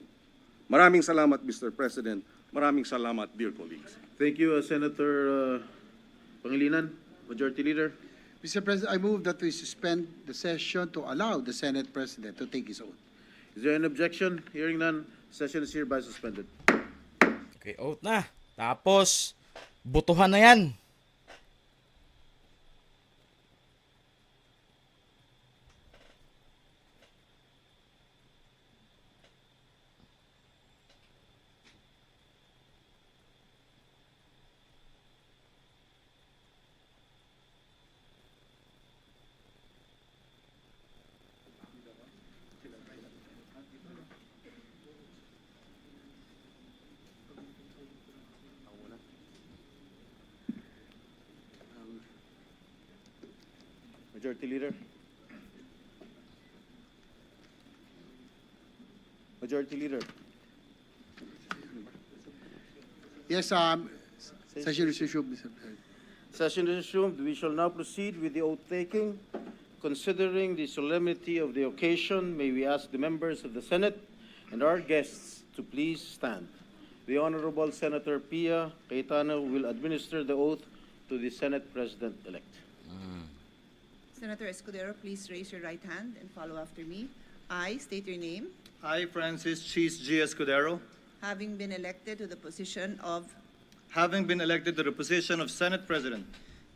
Maraming salamat, Mr. President. Maraming salamat, dear colleagues. Thank you, Senator Pangilinan, Majority Leader. Mr. President, I move that we suspend the session to allow the Senate President to take his oath. Is there an objection? Hearing none, session is hereby suspended. Okay, oath na. Tapos, butuhan na yan. Majority Leader. Majority Leader. Yes, session is resumed, Mr. President. Session is resumed. We shall now proceed with the oath-taking. Considering the solemnity of the occasion, may we ask the members of the Senate and our guests to please stand. The Honorable Senator Pia Cayetano will administer the oath to the Senate President-elect. Senator Escudero, please raise your right hand and follow after me. I state your name. I, Francis Cheese G. Escudero, Having been elected to the position of, having been elected to the position of Senate President,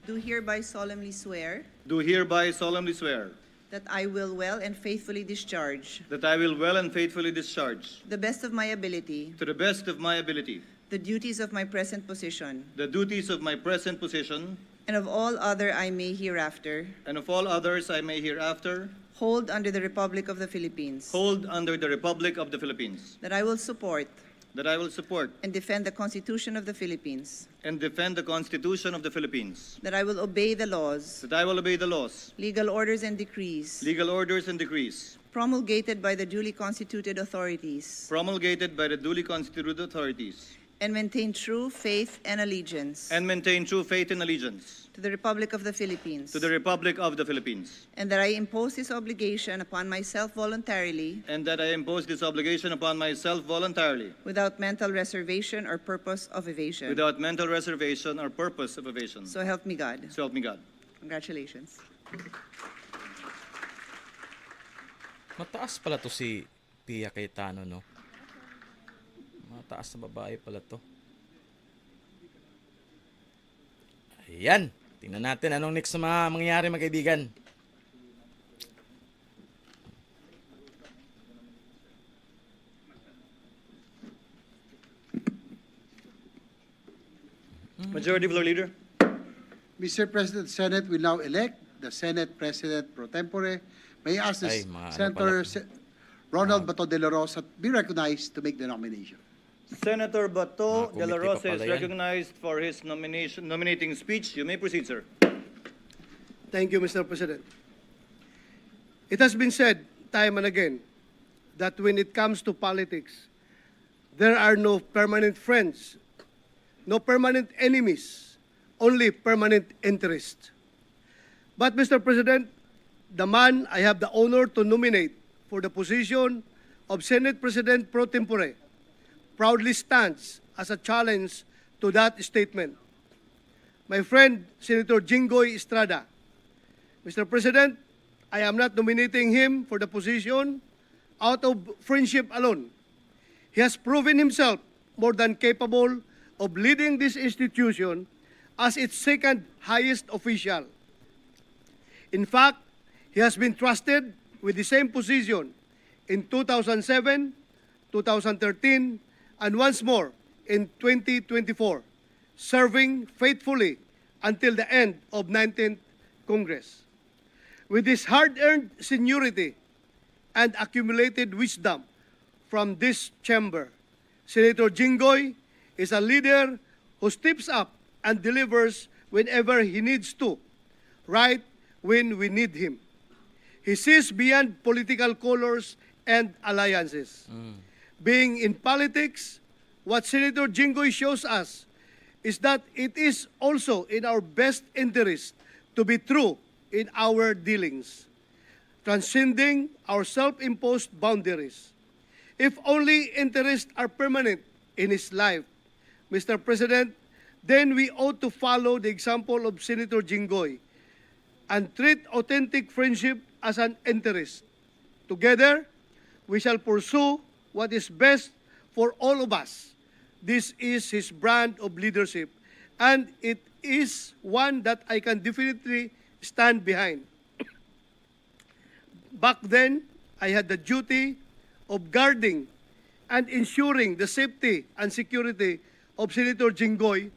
do hereby solemnly swear do hereby solemnly swear that I will well and faithfully discharge, that I will well and faithfully discharge, to the best of my ability, to the best of my ability, the duties of my present position, the duties of my present position, and of all other I may hereafter and of all others I may hereafter hold under the Republic of the Philippines, hold under the Republic of the Philippines, that I will support that I will support and defend the Constitution of the Philippines, and defend the Constitution of the Philippines, that I will obey the laws, that I will obey the laws, legal orders and decrees legal orders and decrees promulgated by the duly constituted authorities, promulgated by the duly constituted authorities, and maintain true faith and allegiance and maintain true faith and allegiance to the Republic of the Philippines, to the Republic of the Philippines, and that I impose this obligation upon myself voluntarily and that I impose this obligation upon myself voluntarily, without mental reservation or purpose of evasion. without mental reservation or purpose of evasion. So help me God. So help me God. Congratulations. Mataas pala to si Pia Cayetano, no? Mataas na babae pala to. Ayan. Tingnan natin anong next na mga mangyayari, mga kaibigan. Majority Floor Leader. Mr. President, the Senate will now elect the Senate President pro tempore. May I ask Ay, this mga Senator Ronald Ah. Bato de la Rosa be recognized to make the nomination. Senator Bato Mga de la committee pa Rosa is pala yan. recognized for his nominating speech. You may proceed, sir. Thank you, Mr. President. It has been said time and again that when it comes to politics, there are no permanent friends, no permanent enemies, only permanent interests. But, Mr. President, the man I have the honor to nominate for the position of Senate President pro tempore proudly stands as a challenge to that statement. My friend, Senator Jinggoy Estrada. Mr. President, I am not nominating him for the position out of friendship alone. He has proven himself more than capable of leading this institution as its second highest official. In fact, he has been trusted with the same position in 2007, 2013, and once more in 2024, serving faithfully until the end of 19th Congress. With his hard-earned seniority and accumulated wisdom from this chamber, Senator Jinggoy is a leader who steps up and delivers whenever he needs to, right when we need him. He sees beyond political colors and alliances. Being in politics, what Senator Jinggoy shows us is that it is also in our best interest to be true in our dealings, transcending our self-imposed boundaries. If only interests are permanent in his life, Mr. President, then we ought to follow the example of Senator Jinggoy and treat authentic friendship as an interest. Together, we shall pursue what is best for all of us. This is his brand of leadership, and it is one that I can definitely stand behind. Back then, I had the duty of guarding and ensuring the safety and security of Senator Jinggoy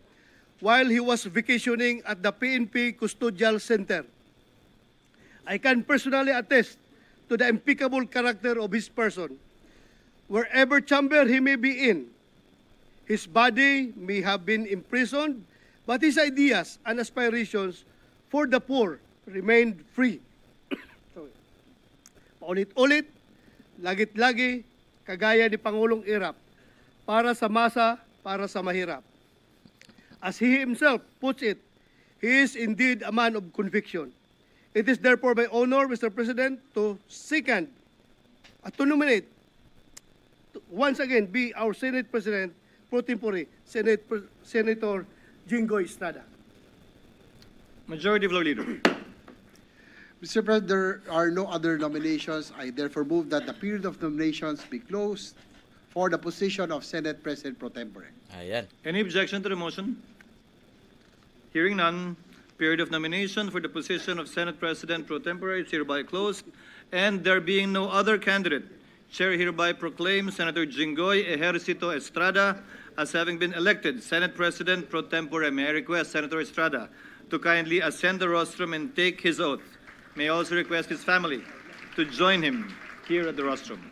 while he was vacationing at the PNP Custodial Center. I can personally attest to the impeccable character of his person. Wherever chamber he may be in, his body may have been imprisoned, but his ideas and aspirations for the poor remained free. Paulit-ulit, lagit-lagi, kagaya ni Pangulong Irap, para sa masa, para sa mahirap. As he himself puts it, he is indeed a man of conviction. It is therefore my honor, Mr. President, to second, to nominate, to once again be our Senate President pro tempore, Senator Jinggoy Estrada. Majority Floor Leader. Mr. President, there are no other nominations. I therefore move that the period of nominations be closed for the position of Senate President pro tempore. Ayan. Any objection to the motion? Hearing none, period of nomination for the position of Senate President pro tempore is hereby closed, and there being no other candidate, Chair hereby proclaims Senator Jinggoy Ejercito Estrada as having been elected Senate President pro tempore. May I request Senator Estrada to kindly ascend the rostrum and take his oath. May I also request his family to join him here at the rostrum.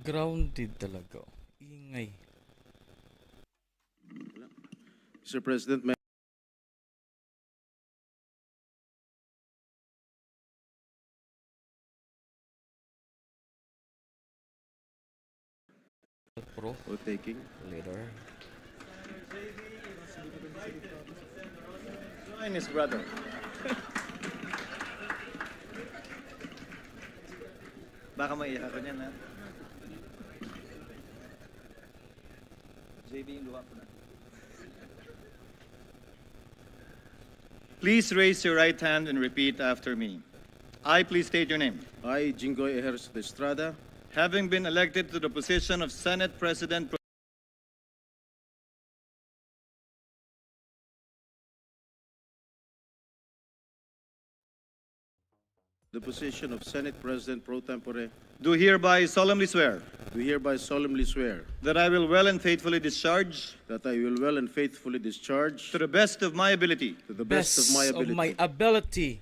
Grounded talaga. Ingay. Mr. President, may Pro Oathtaking. leader. Join his brother. Baka maiyak ako niyan, ha? JB, yung luha ko na. Please raise your right hand and repeat after me. I, please state your name. I, Jinggoy Ejercito Estrada, Having been elected to the position of Senate President the position of Senate President pro tempore, do hereby solemnly swear do hereby solemnly swear that I will well and faithfully discharge that I will well and faithfully discharge to the best of my ability to the best of my ability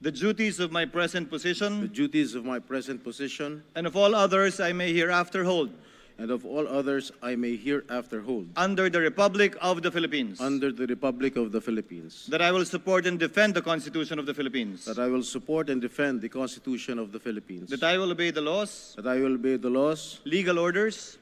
the duties of my present the position duties of my present position and of all others I may hereafter hold, and of all others I may hereafter hold, under the Republic of the Philippines, under the Republic of the Philippines, that I will support and defend the Constitution of the Philippines, that I will support and defend the Constitution of the Philippines, that I will obey the laws, that I will obey the laws, legal orders,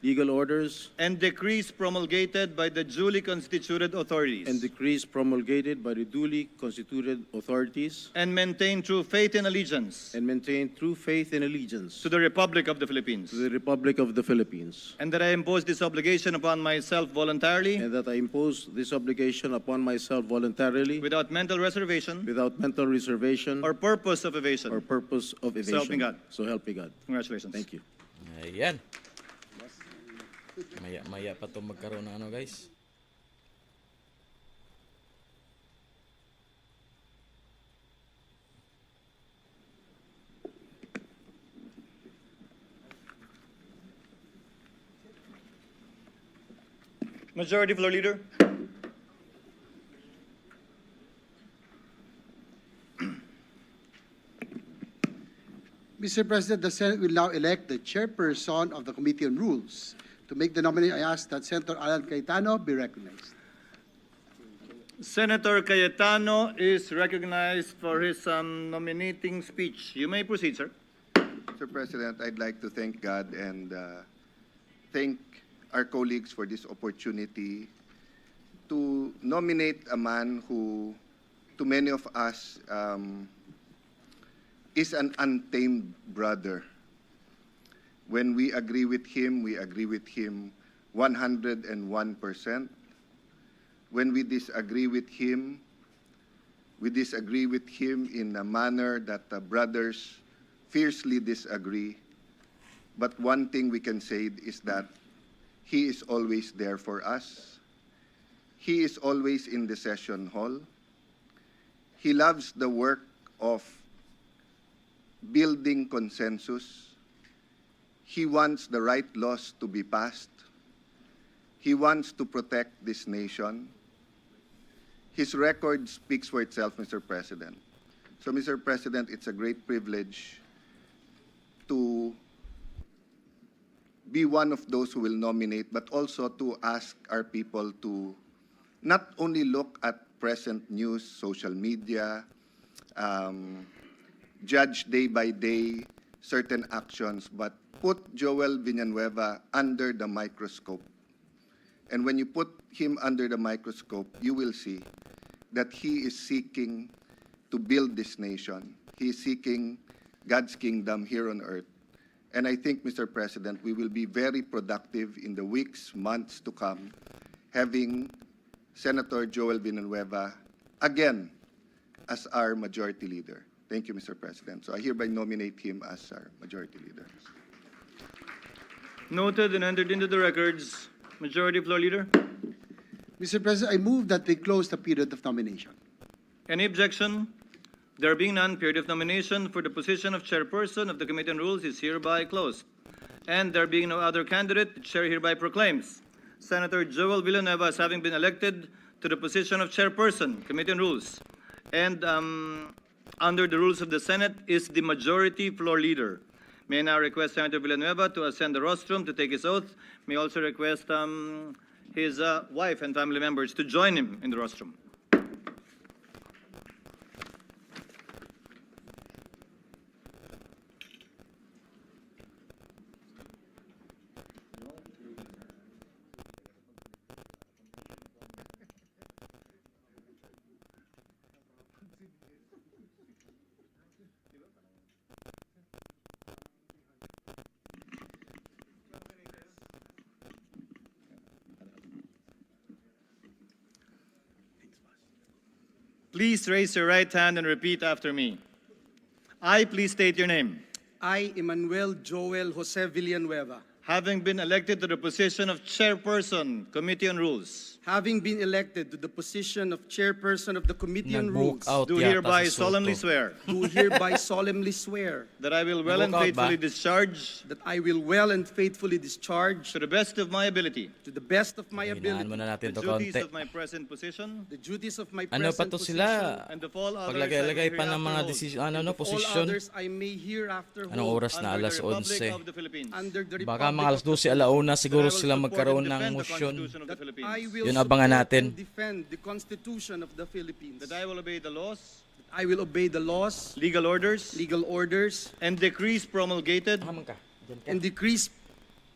and decrees promulgated by the duly constituted authorities, decrees promulgated by the duly constituted authorities, and maintain true faith and allegiance and maintain true faith and allegiance to the Republic of the Philippines, to the Republic of the Philippines, and that I impose this obligation upon myself voluntarily, and that I impose this obligation upon myself voluntarily, without mental reservation or purpose of evasion. So help me God. So help me God. Congratulations. Thank you. Ayan. Maya pa to magkaroon ng ano, guys. Majority Floor Leader. Mr. President, the Senate will now elect the chairperson of the Committee on Rules. To make the nomination, I ask that Senator Alan Cayetano be recognized. Senator Cayetano is recognized for his nominating speech. You may proceed, sir. Mr. President, I'd like to thank God and thank our colleagues for this opportunity to nominate a man who, to many of us, is an untamed brother. When we agree with him 101%. When we disagree with him in a manner that brothers fiercely disagree. But one thing we can say is that he is always there for us. He is always in the session hall. He loves the work of building consensus. He wants the right laws to be passed. He wants to protect this nation. His record speaks for itself, Mr. President. So, Mr. President, it's a great privilege to be one of those who will nominate, but also to ask our people to not only look at present news, social media, judge day by day certain actions, but put Joel Villanueva under the microscope. And when you put him under the microscope, you will see that he is seeking to build this nation. He is seeking God's kingdom here on earth. And I think, Mr. President, we will be very productive in the weeks, months to come, having Senator Joel Villanueva again as our majority leader. Thank you, Mr. President. So I hereby nominate him as our majority leader. Noted and entered into the records. Majority Floor Leader. Mr. President, I move that we close the period of nomination. Any objection? There being none, period of nomination for the position of chairperson of the Committee on Rules is hereby closed. And there being no other candidate, the chair hereby proclaims Senator Joel Villanueva as having been elected to the position of chairperson, Committee on Rules. And under the rules of the Senate is the Majority Floor Leader. May I now request Senator Villanueva to ascend the rostrum to take his oath. May also request his wife and family members to join him in the rostrum. Please raise your right hand and repeat after me. I, please state your name. I, Emmanuel Joel Jose Villanueva, Having been elected to the position of Chairperson, Committee on Rules, having been elected to the position of chairperson of the Committee on Nag-book Rules, out do yata hereby si Soto. solemnly swear do hereby solemnly swear that I will well and Nag-book out ba? faithfully discharge that I will well and faithfully discharge to the best of my ability to the best of my Hinaan ability muna natin the to duties konti. of my present position the duties of my Ano pa present to position sila? and of all others Paglagay-lagay I may pa ng mga hereafter hold decision, and of all posisyon. others I may hereafter Anong hold oras na? under Alas the Republic 11. of the Philippines. under the Baka Republic mga alas of the 12, alauna siguro That I will sila support magkaroon and ng defend the motion. Constitution of the that Philippines. I will Yun abangan support natin. and defend the Constitution of the Philippines. That I will obey the laws, I will obey the laws, legal orders, legal orders, and decrees promulgated and decrees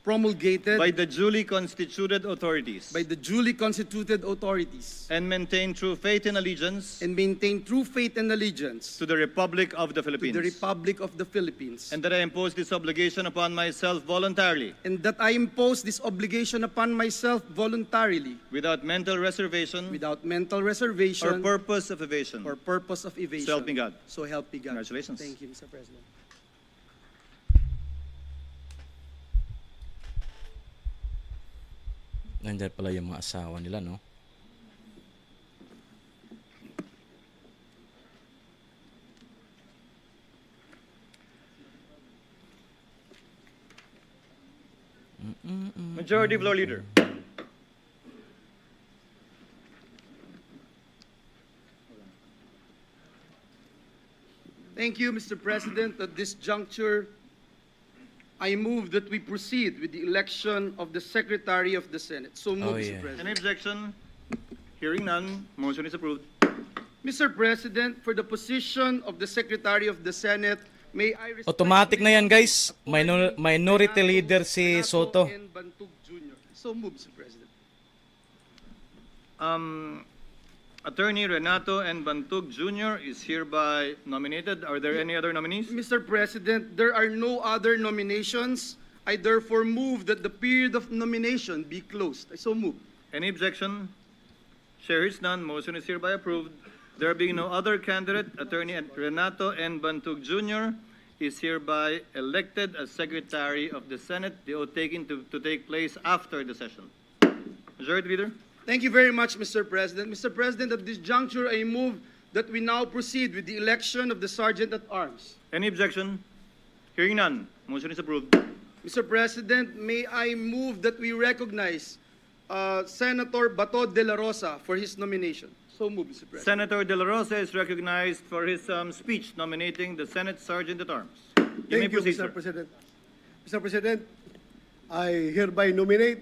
promulgated by the duly constituted authorities, by the duly constituted authorities, and maintain true faith and allegiance and maintain true faith and allegiance to the Republic of the to Philippines. the Republic of the Philippines, And that I impose this obligation upon myself voluntarily, and that I impose this obligation upon myself voluntarily, without mental reservation without mental or reservation purpose of evasion. or purpose of evasion. So help me God. So help me God. Congratulations. Thank you, Mr. President. Nandiyan pala yung mga asawa nila, no? Majority Floor Leader. Thank you, Mr. President. At this juncture, I move that we proceed with the election of the Secretary of the Senate. So move, Oh, Mr. yeah. President. Any objection? Hearing none, motion is approved. Mr. President, for the position of the Secretary of the Senate, may I Automatic na yan, guys. Minority leader si Soto. and Bantug Jr. So move, Mr. President. Attorney Renato N. Bantug Jr. is hereby nominated. Are there any other nominees? Mr. President, there are no other nominations. I therefore move that the period of nomination be closed. I so move. Any objection? Chair is none. Motion is hereby approved. There being no other candidate, Attorney Renato N. Bantug Jr. is hereby elected as Secretary of the Senate, the oathtaking to take place after the session. Majority Leader? Thank you very much, Mr. President. Mr. President, at this juncture, I move that we now proceed with the election of the Sergeant at Arms. Any objection? Hearing none. Motion is approved. Mr. President, may I move that we recognize Senator Bato de la Rosa for his nomination. So move, Mr. President. Senator De La Rosa is recognized for his speech nominating the Senate Sergeant at Arms. Thank you, proceed, Mr. sir. President. Mr. President, I hereby nominate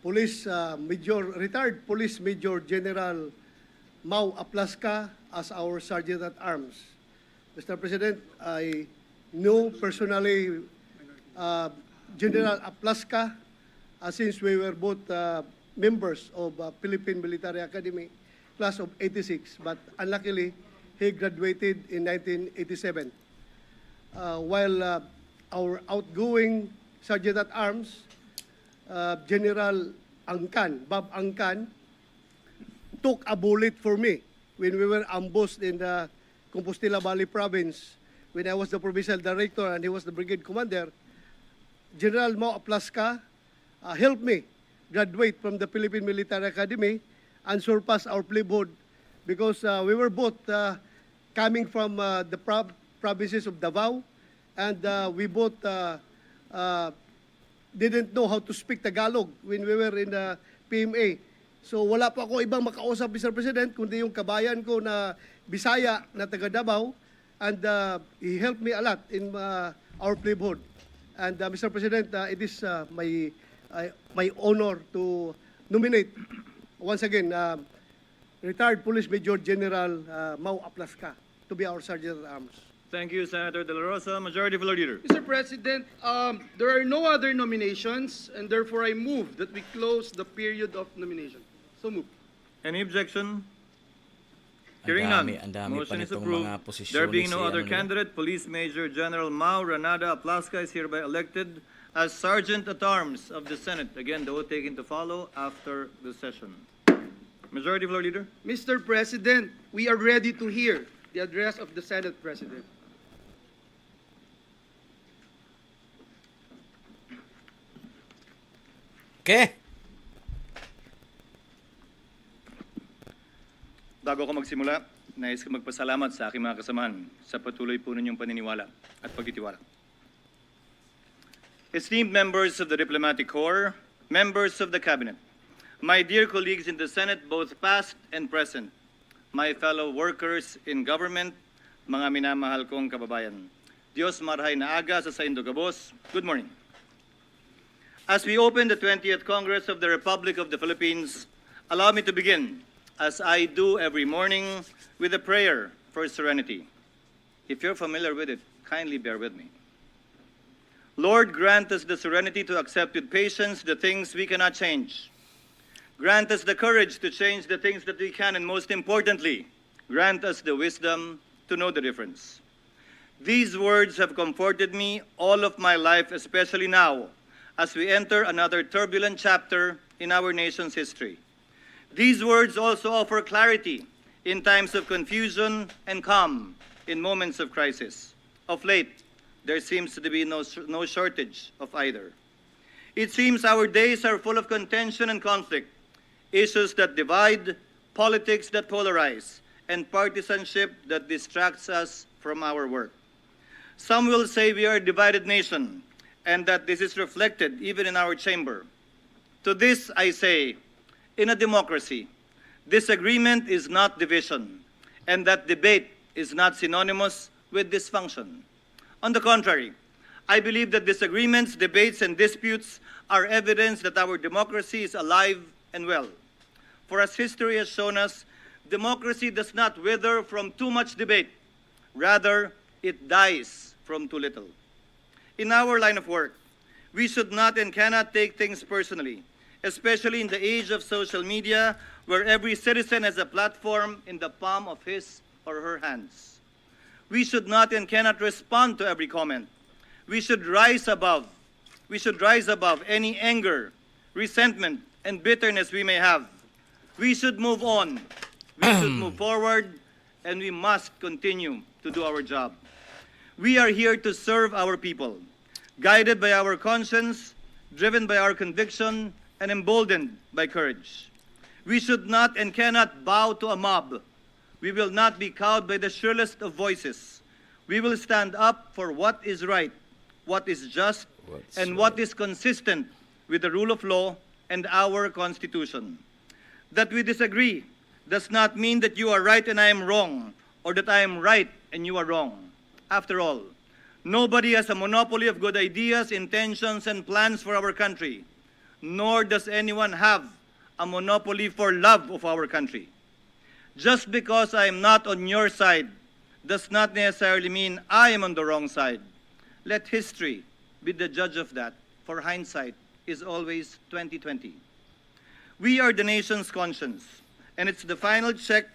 retired Police Major General Mau Aplaska as our Sergeant at Arms. Mr. President, I know personally General Aplaska since we were both members of Philippine Military Academy, class of 86, but unluckily, he graduated in 1987. While our outgoing Sergeant at Arms, General Angkan, Bob Angkan, took a bullet for me when we were ambushed in the Compostela Valley Province when I was the Provincial Director and he was the Brigade Commander. General Mau Aplaska helped me graduate from the Philippine Military Academy and surpass our plebhood because we were both coming from the provinces of Davao and we both didn't know how to speak Tagalog when we were in the PMA. So wala pa ako ibang makausap, Mr. President, kundi yung kabayan ko na Bisaya na taga Davao and he helped me a lot in our plebhood. And Mr. President, it is my honor to nominate once again retired Police Major General Mau Aplaska to be our Sergeant at Arms. Thank you, Senator De La Rosa. Majority Floor Leader. Mr. President, there are no other nominations, and therefore I move that we close the period of nomination. So move. Any objection? Ang Hearing dami none. pa Motion is nitong approved. mga posisyon There being ni no si other ano nila. candidate, Police Major General Mau Renada Aplaska is hereby elected as Sergeant at Arms of the Senate. Again, the oath taken to follow after the session. Majority Floor Leader. Mr. President, we are ready to hear the address of the Senate President. Okay. Bago ako magsimula, nais ko magpasalamat sa aking mga kasamahan sa patuloy po ninyong paniniwala at pagtitiwala. Esteemed members of the Diplomatic Corps, members of the Cabinet, my dear colleagues in the Senate, both past and present, my fellow workers in government, mga minamahal kong kababayan, Diyos marhay na aga sa Saindo Gabos, good morning. As we open the 20th Congress of the Republic of the Philippines, allow me to begin, as I do every morning, with a prayer for serenity. If you're familiar with it, kindly bear with me. Lord, grant us the serenity to accept with patience the things we cannot change. Grant us the courage to change the things that we can, and most importantly, grant us the wisdom to know the difference. These words have comforted me all of my life, especially now, as we enter another turbulent chapter in our nation's history. These words also offer clarity in times of confusion and calm in moments of crisis. Of late, there seems to be no shortage of either. It seems our days are full of contention and conflict, issues that divide, politics that polarize, and partisanship that distracts us from our work. Some will say we are a divided nation, and that this is reflected even in our chamber. To this I say, in a democracy, disagreement is not division, and that debate is not synonymous with dysfunction. On the contrary, I believe that disagreements, debates, and disputes are evidence that our democracy is alive and well. For as history has shown us, democracy does not wither from too much debate. Rather, it dies from too little. In our line of work, we should not and cannot take things personally, especially in the age of social media, where every citizen has a platform in the palm of his or her hands. We should not and cannot respond to every comment. We should rise above any anger, resentment, and bitterness we may have. We should move on. We should move forward, and we must continue to do our job. We are here to serve our people, guided by our conscience, driven by our conviction, and emboldened by courage. We should not and cannot bow to a mob. We will not be cowed by the shrillest of voices. We will stand up for what is right, what is just, and what is consistent with the rule of law and our Constitution. That we disagree does not mean that you are right and I am wrong, or that I am right and you are wrong. After all, nobody has a monopoly of good ideas, intentions, and plans for our country, nor does anyone have a monopoly for love of our country. Just because I am not on your side does not necessarily mean I am on the wrong side. Let history be the judge of that, for hindsight is always 20/20. We are the nation's conscience, and it's the final check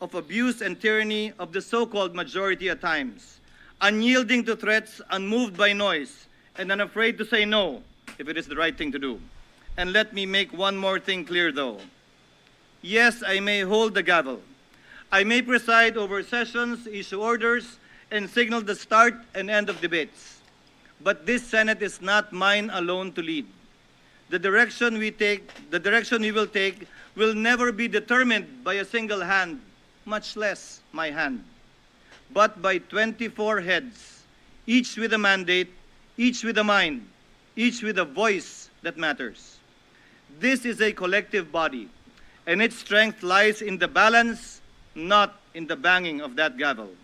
of abuse and tyranny of the so-called majority at times, unyielding to threats, unmoved by noise, and unafraid to say no if it is the right thing to do. And let me make one more thing clear, though. Yes, I may hold the gavel. I may preside over sessions, issue orders, and signal the start and end of debates. But this Senate is not mine alone to lead. The direction we will take will never be determined by a single hand, much less my hand, but by 24 heads, each with a mandate, each with a mind, each with a voice that matters. This is a collective body, and its strength lies in the balance, not in the banging of that gavel.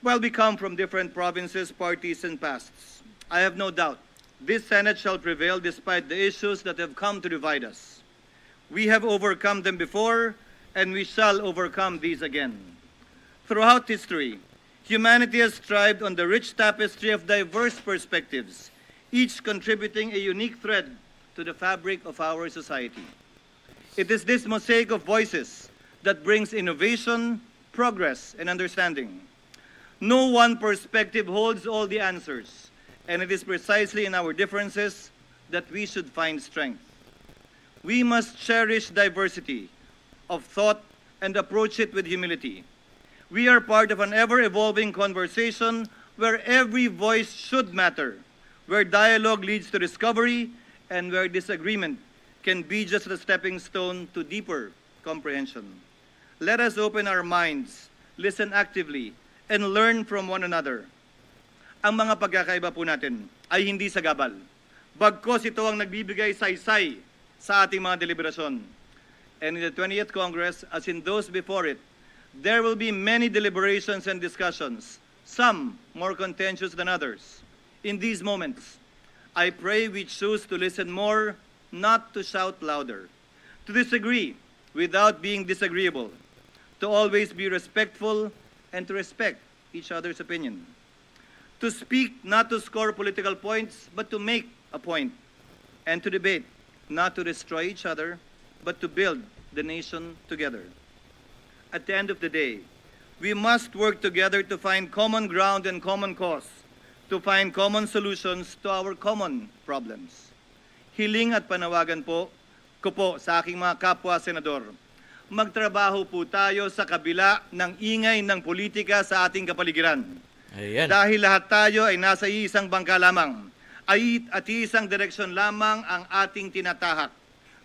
While we come from different provinces, parties, and pasts, I have no doubt this Senate shall prevail despite the issues that have come to divide us. We have overcome them before, and we shall overcome these again. Throughout history, humanity has thrived on the rich tapestry of diverse perspectives, each contributing a unique thread to the fabric of our society. It is this mosaic of voices that brings innovation, progress, and understanding. No one perspective holds all the answers, and it is precisely in our differences that we should find strength. We must cherish diversity of thought and approach it with humility. We are part of an ever-evolving conversation where every voice should matter, where dialogue leads to discovery, and where disagreement can be just a stepping stone to deeper comprehension. let us open our minds, listen actively, and learn from one another. Ang mga pagkakaiba po natin ay hindi sagabal. Bagkos ito ang nagbibigay saysay sa ating mga deliberasyon. And in the 20th Congress, as in those before it, there will be many deliberations and discussions, some more contentious than others. In these moments, I pray we choose to listen more, not to shout louder, to disagree without being disagreeable, to always be respectful and to respect each other's opinion, to speak not to score political points, but to make a point, and to debate not to destroy each other, but to build the nation together. At the end of the day, we must work together to find common ground and common cause, to find common solutions to our common problems. Hiling at panawagan ko po sa aking mga kapwa senador, magtrabaho po tayo sa kabila ng ingay ng politika sa ating kapaligiran. Ayan. Dahil lahat tayo ay nasa isang bangka lamang, at isang direksyon lamang ang ating tinatahak.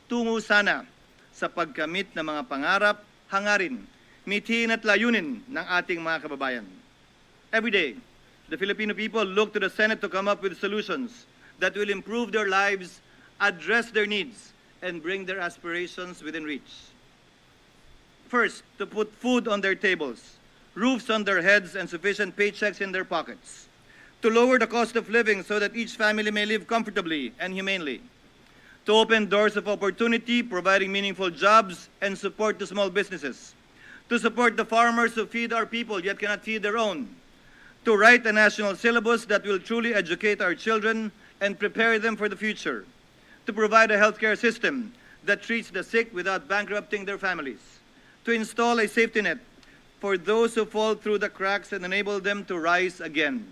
Tungo sana sa pagkamit ng mga pangarap, hangarin, mithiin at layunin ng ating mga kababayan. Every day, the Filipino people look to the Senate to come up with solutions that will improve their lives, address their needs, and bring their aspirations within reach. First, to put food on their tables, roofs on their heads, and sufficient paychecks in their pockets. To lower the cost of living so that each family may live comfortably and humanely. To open doors of opportunity, providing meaningful jobs and support to small businesses. To support the farmers who feed our people yet cannot feed their own. To write a national syllabus that will truly educate our children and prepare them for the future. To provide a healthcare system that treats the sick without bankrupting their families. To install a safety net for those who fall through the cracks and enable them to rise again.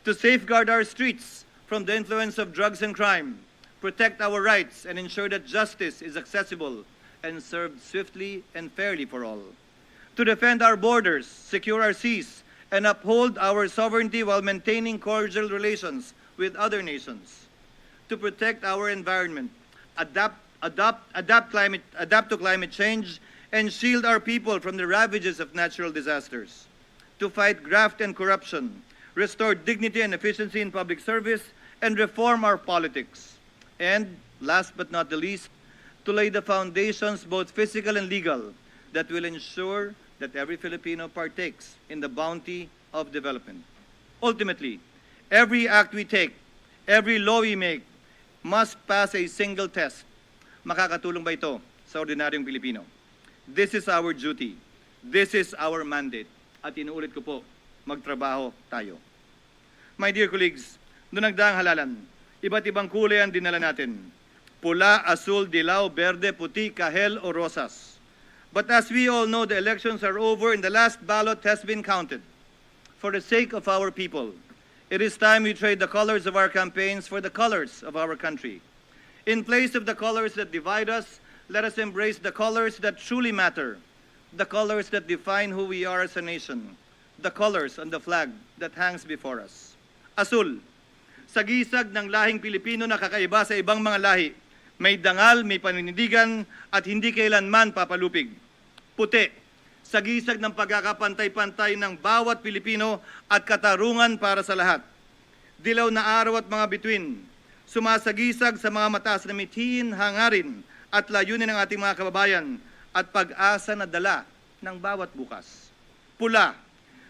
To safeguard our streets from the influence of drugs and crime, protect our rights, and ensure that justice is accessible and served swiftly and fairly for all. To defend our borders, secure our seas, and uphold our sovereignty while maintaining cordial relations with other nations. To protect our environment, adapt to climate change, and shield our people from the ravages of natural disasters. To fight graft and corruption, restore dignity and efficiency in public service, and reform our politics. And, last but not the least, to lay the foundations, both physical and legal, that will ensure that every Filipino partakes in the bounty of development. Ultimately, every act we take, every law we make, must pass a single test. Makakatulong ba ito sa ordinaryong Pilipino? This is our duty. This is our mandate. At inuulit ko po, magtrabaho tayo. My dear colleagues, noong nagdaang halalan, iba't ibang kulay ang dinala natin. Pula, asul, dilaw, berde, puti, kahel o rosas. But as we all know, the elections are over and the last ballot has been counted. For the sake of our people, it is time we trade the colors of our campaigns for the colors of our country. In place of the colors that divide us, let us embrace the colors that truly matter, the colors that define who we are as a nation, the colors on the flag that hangs before us. Asul, sagisag ng lahing Pilipino na kakaiba sa ibang mga lahi, may dangal, may paninindigan, at hindi kailanman papalupig. Puti, sagisag ng pagkakapantay-pantay ng bawat Pilipino at katarungan para sa lahat. Dilaw na araw at mga bituin, sumasagisag sa mga mataas na mithiin, hangarin, at layunin ng ating mga kababayan, at pag-asa na dala ng bawat bukas. Pula,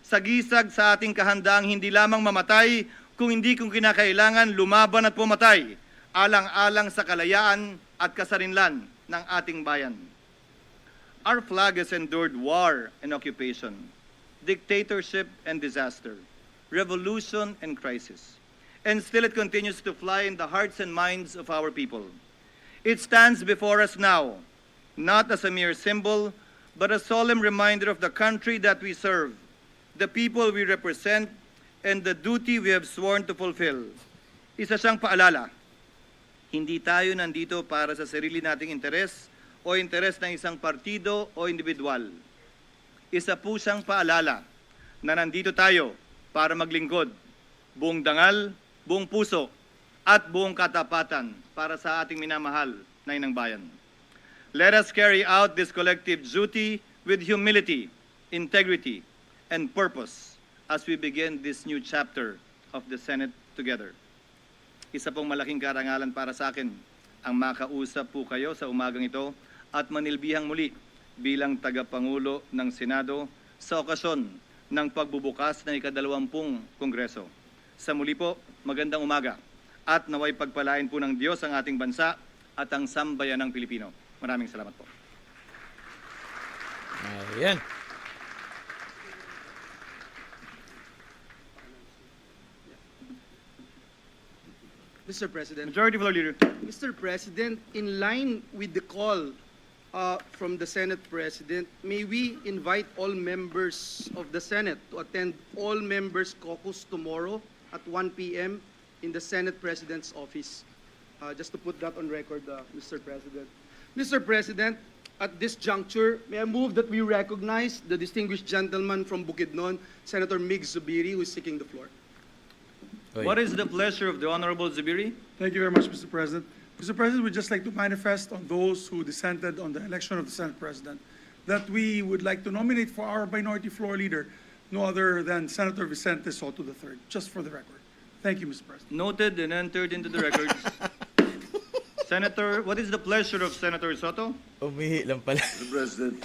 sagisag sa ating kahandaang hindi lamang mamatay, kung kinakailangan lumaban at pumatay, alang-alang sa kalayaan at kasarinlan ng ating bayan. Our flag has endured war and occupation, dictatorship and disaster, revolution and crisis, and still it continues to fly in the hearts and minds of our people. It stands before us now, not as a mere symbol, but a solemn reminder of the country that we serve, the people we represent, and the duty we have sworn to fulfill. Isa siyang paalala, hindi tayo nandito para sa sarili nating interes o interes ng isang partido o individual. Isa po siyang paalala na nandito tayo para maglingkod, buong dangal, buong puso, at buong katapatan para sa ating minamahal na inang bayan. Let us carry out this collective duty with humility, integrity, and purpose as we begin this new chapter of the Senate together. Isa pong malaking karangalan para sa akin ang makausap po kayo sa umagang ito at manilbihang muli bilang tagapangulo ng Senado sa okasyon ng pagbubukas ng ika-20 Kongreso. Sa muli po, magandang umaga at naway pagpalain po ng Diyos ang ating bansa at ang sambayanang Pilipino. Maraming salamat po. Ayan. Mr. President. Majority Floor Leader. Mr. President, in line with the call from the Senate President, may we invite all members of the Senate to attend all members caucus tomorrow at 1 p.m. in the Senate President's office. Just to put that on record, Mr. President. Mr. President, at this juncture, may I move that we recognize the distinguished gentleman from Bukidnon, Senator Mig Zubiri, who is seeking the floor. What is the pleasure of the Honorable Zubiri? Thank you very much, Mr. President. Mr. President, we'd just like to manifest on those who dissented on the election of the Senate President that we would like to nominate for our minority floor leader no other than Senator Vicente Soto III, just for the record. Thank you, Mr. President. Noted and entered into the records. Senator, what is the pleasure of Senator Soto? Umihi lang pala. Mr. President,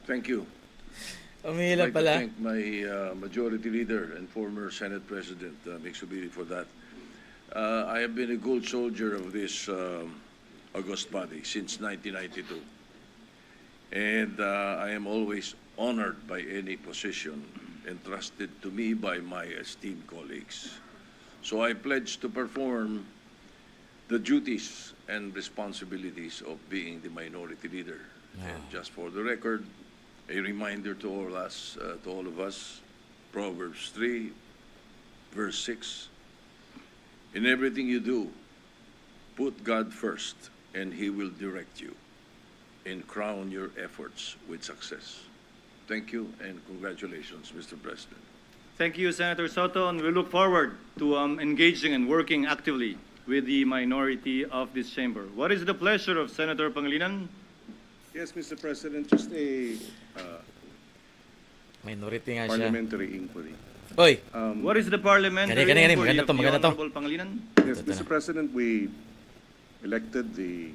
thank you. Umihi I'd lang like to pala. thank my majority leader and former Senate President, Mig Zubiri, for that. I have been a good soldier of this august body since 1992. And I am always honored by any position entrusted to me by my esteemed colleagues. So I pledge to perform the duties and responsibilities of being the minority leader. And just for the record, a reminder to all of us, Proverbs 3, verse 6. In everything you do, put God first, and He will direct you and crown your efforts with success. Thank you and congratulations, Mr. President. Thank you, Senator Soto, and we look forward to engaging and working actively with the minority of this chamber. What is the pleasure of Senator Pangilinan? Yes, Mr. President, just a Minority nga siya. parliamentary inquiry. Oy, What is the parliamentary Gani, inquiry maganda of to, the maganda to. Honorable Pangilinan? Yes, Mr. President, we elected the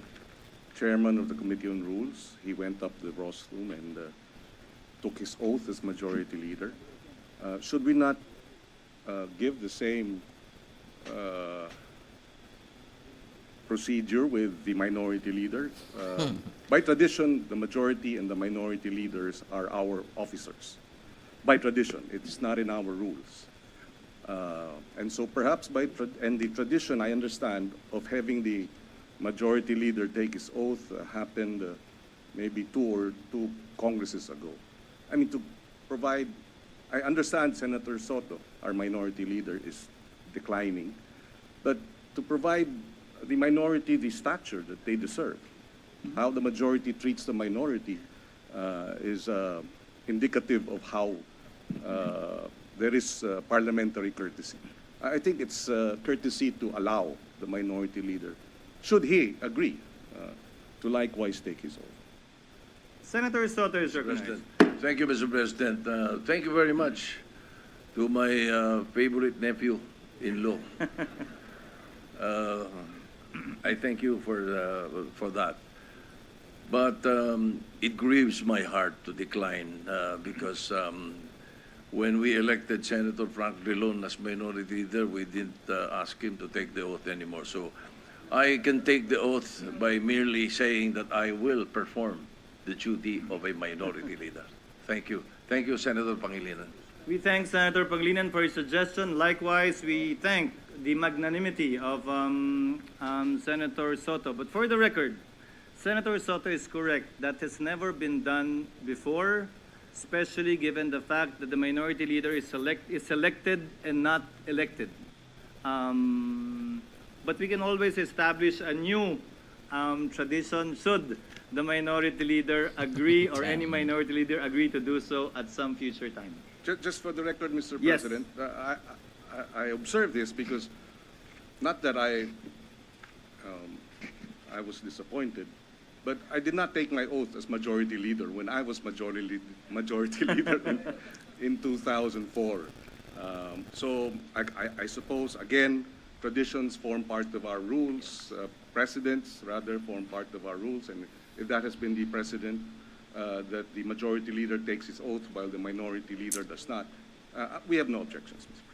chairman of the Committee on Rules. He went up to the rostrum and took his oath as majority leader. Should we not give the same procedure with the minority leader? By tradition, the majority and the minority leaders are our officers. By tradition, it's not in our rules. And so perhaps the tradition, I understand, of having the majority leader take his oath happened maybe two Congresses ago. I mean, to provide, I understand Senator Soto, our minority leader, is declining, but to provide the minority the stature that they deserve. How the majority treats the minority is indicative of how there is parliamentary courtesy. I think it's courtesy to allow the minority leader, should he agree, to likewise take his oath. Senator Soto is recognized. President. Thank you, Mr. President. Thank you very much to my favorite nephew-in-law. I thank you for that. But it grieves my heart to decline because when we elected Senator Frank Drilon as minority leader, we didn't ask him to take the oath anymore. So I can take the oath by merely saying that I will perform the duty of a minority leader. Thank you. Thank you, Senator Pangilinan. We thank Senator Pangilinan for his suggestion. Likewise, we thank the magnanimity of Senator Soto. But for the record, Senator Soto is correct. That has never been done before, especially given the fact that the minority leader is selected and not elected. But we can always establish a new tradition should the minority leader agree or any minority leader agree to do so at some future time. Just for the record, Mr. Yes. President, I observe this because not that I was disappointed But I did not take my oath as majority leader when I was majority leader in 2004. So I suppose, again, traditions form part of our rules, precedents rather form part of our rules, and if that has been the precedent, that the majority leader takes his oath while the minority leader does not, we have no objections, Mr. President.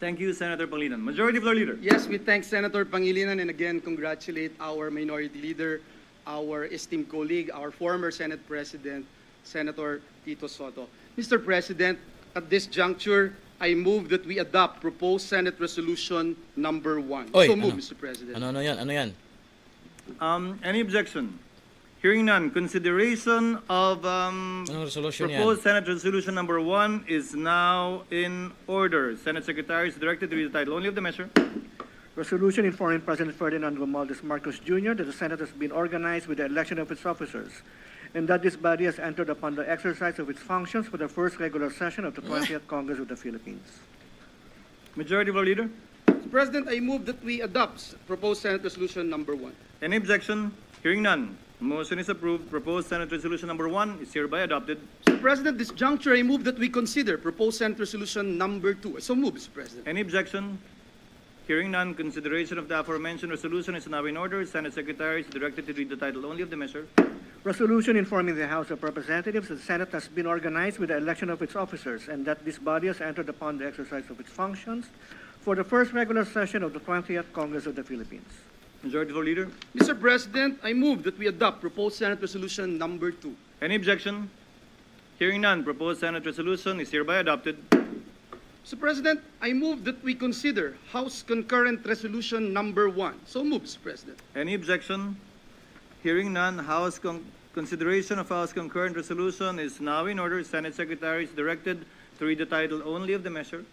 Thank you, Senator Pangilinan. Majority Floor Leader. Yes, we thank Senator Pangilinan and again congratulate our Minority Leader, our esteemed colleague, our former Senate President, Senator Tito Soto. Mr. President, at this juncture, I move that we adopt proposed Senate Resolution number 1. Oy, So move, ano? Mr. President. Ano yan? Ano yan? Any objection? Hearing none, consideration of Anong resolution yan? proposed Senate Resolution number 1 is now in order. Senate Secretary is directed to read the title only of the measure. Resolution informing President Ferdinand Romualdez Marcos Jr. that the Senate has been organized with the election of its officers, and that this body has entered upon the exercise of its functions for the first regular session of the 20th Congress of the Philippines. Majority Floor Leader. Mr. President, I move that we adopt proposed Senate Resolution number 1. Any objection? Hearing none. Motion is approved. Proposed Senate Resolution number 1 is hereby adopted. Mr. President, this juncture, I move that we consider proposed Senate Resolution number 2. So move, Mr. President. Any objection? Hearing none, consideration of the aforementioned resolution is now in order. Senate Secretary is directed to read the title only of the measure. Resolution informing the House of Representatives that the Senate has been organized with the election of its officers, and that this body has entered upon the exercise of its functions for the first regular session of the 20th Congress of the Philippines. Majority Floor Leader. Mr. President, I move that we adopt proposed Senate Resolution number 2. Any objection? Hearing none, proposed Senate resolution is hereby adopted. Mr. President, I move that we consider House Concurrent Resolution number 1. So move, Mr. President. Any objection? Hearing none, consideration of House concurrent resolution is now in order. Senate Secretary is directed to read the title only of the measure.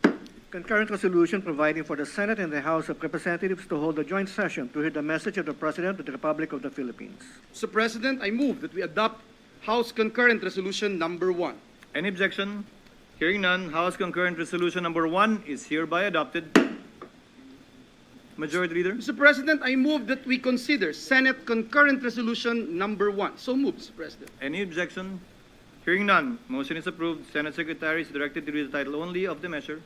Concurrent resolution providing for the Senate and the House of Representatives to hold a joint session to hear the message of the President of the Republic of the Philippines. Mr. President, I move that we adopt House Concurrent Resolution number 1. Any objection? Hearing none, House concurrent resolution number 1 is hereby adopted. Majority Leader. Mr. President, I move that we consider Senate Concurrent Resolution number 1. So move, Mr. President. Any objection? Hearing none, motion is approved. Senate Secretary is directed to read the title only of the measure.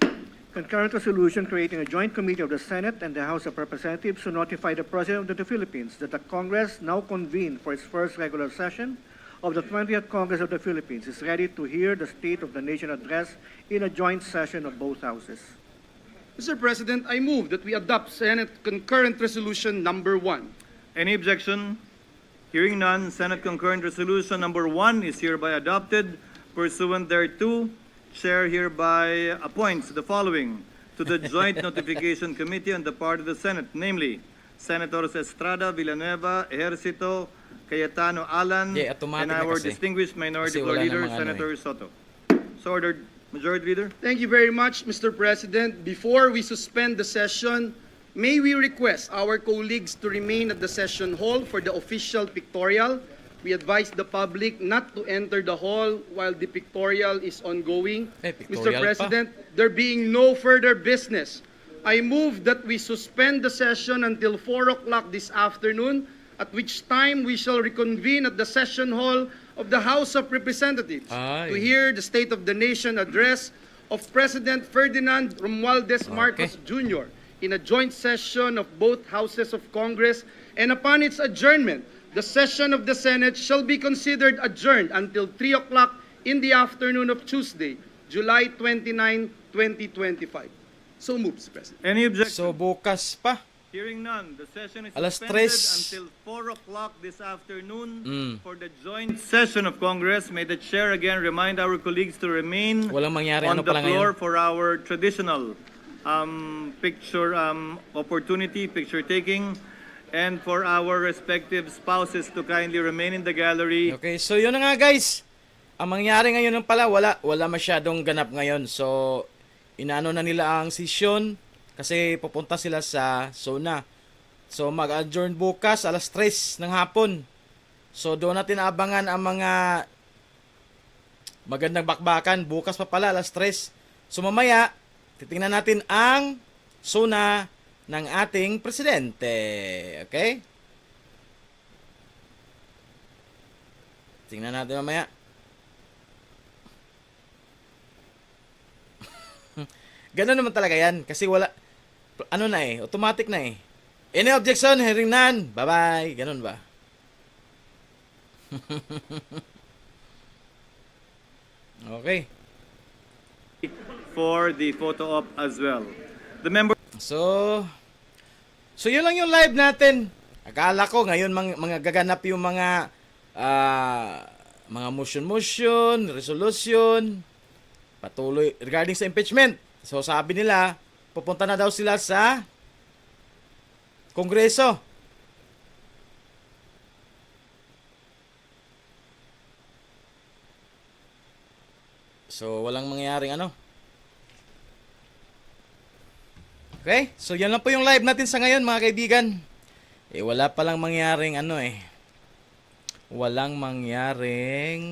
Concurrent resolution creating a joint committee of the Senate and the House of Representatives to notify the President of the Philippines that the Congress, now convened for its first regular session of the 20th Congress of the Philippines, is ready to hear the State of the Nation address in a joint session of both houses. Mr. President, I move that we adopt Senate Concurrent Resolution number 1. Any objection? Hearing none, Senate concurrent resolution number 1 is hereby adopted. Pursuant thereto, Chair hereby appoints the following to the Joint Notification Committee on the part of the Senate, namely, Senators Estrada, Villanueva, Ejercito, Cayetano, Alan, Yeah, and automatic na our kasi. distinguished Minority Kasi Floor wala Leader, namang ano Senator Soto. So ordered. Majority Leader. Thank you very much, Mr. President. Before we suspend the session, may we request our colleagues to remain at the session hall for the official pictorial. We advise the public not to enter the hall while the pictorial is ongoing. Mr. Pictorial President, there being no further business, I move that we suspend the session until 4 o'clock this afternoon, at which time we shall reconvene at the session hall of the House of Representatives Ay. to hear the State of the Nation address of President Ferdinand Romualdez Marcos Jr. in a joint session of both houses of Congress, and upon its adjournment, the session of the Senate shall be considered adjourned until 3 o'clock in the afternoon of Tuesday, July 29, 2025. So moves, President. Any objection? So bukas pa. Hearing none, the session is Alas suspended 3. until 4 o'clock this afternoon for the joint session of Congress. May the Chair again remind our colleagues to remain Walang mangyari on ano the pala floor ngayon. for our traditional picture opportunity, picture taking, and for our respective spouses to kindly remain in the gallery. Okay, so yun na nga guys. Ang mangyari ngayon pala, wala masyadong ganap ngayon. So, inaano na nila ang session kasi pupunta sila sa SONA. So, mag-adjourn bukas alas 3 ng hapon. So, doon natin abangan ang mga magandang bakbakan. Bukas pa pala, alas 3. So, mamaya, titingnan natin ang SONA ng ating presidente. Okay? tingnan natin mamaya. Ganun naman talaga yan. Kasi wala, ano na eh, automatic na eh. Any objection, hearing none. Bye-bye. Ganun ba? Okay. For the photo op as well. The member So yun lang yung live natin. Akala ko ngayon mga gaganap yung mga motion, resolution, patuloy regarding sa impeachment. So sabi nila, pupunta na daw sila sa Kongreso. So walang mangyayaring ano. Okay? So yan lang po yung live natin sa ngayon mga kaibigan. Wala palang mangyaring ano eh. Walang mangyaring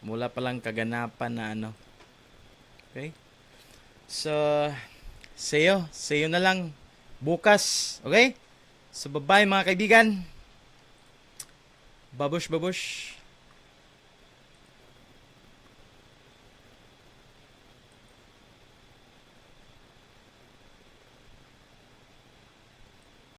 wala palang kaganapan na ano. Okay? So see you na lang bukas. Okay? So bye-bye mga kaibigan. Babush.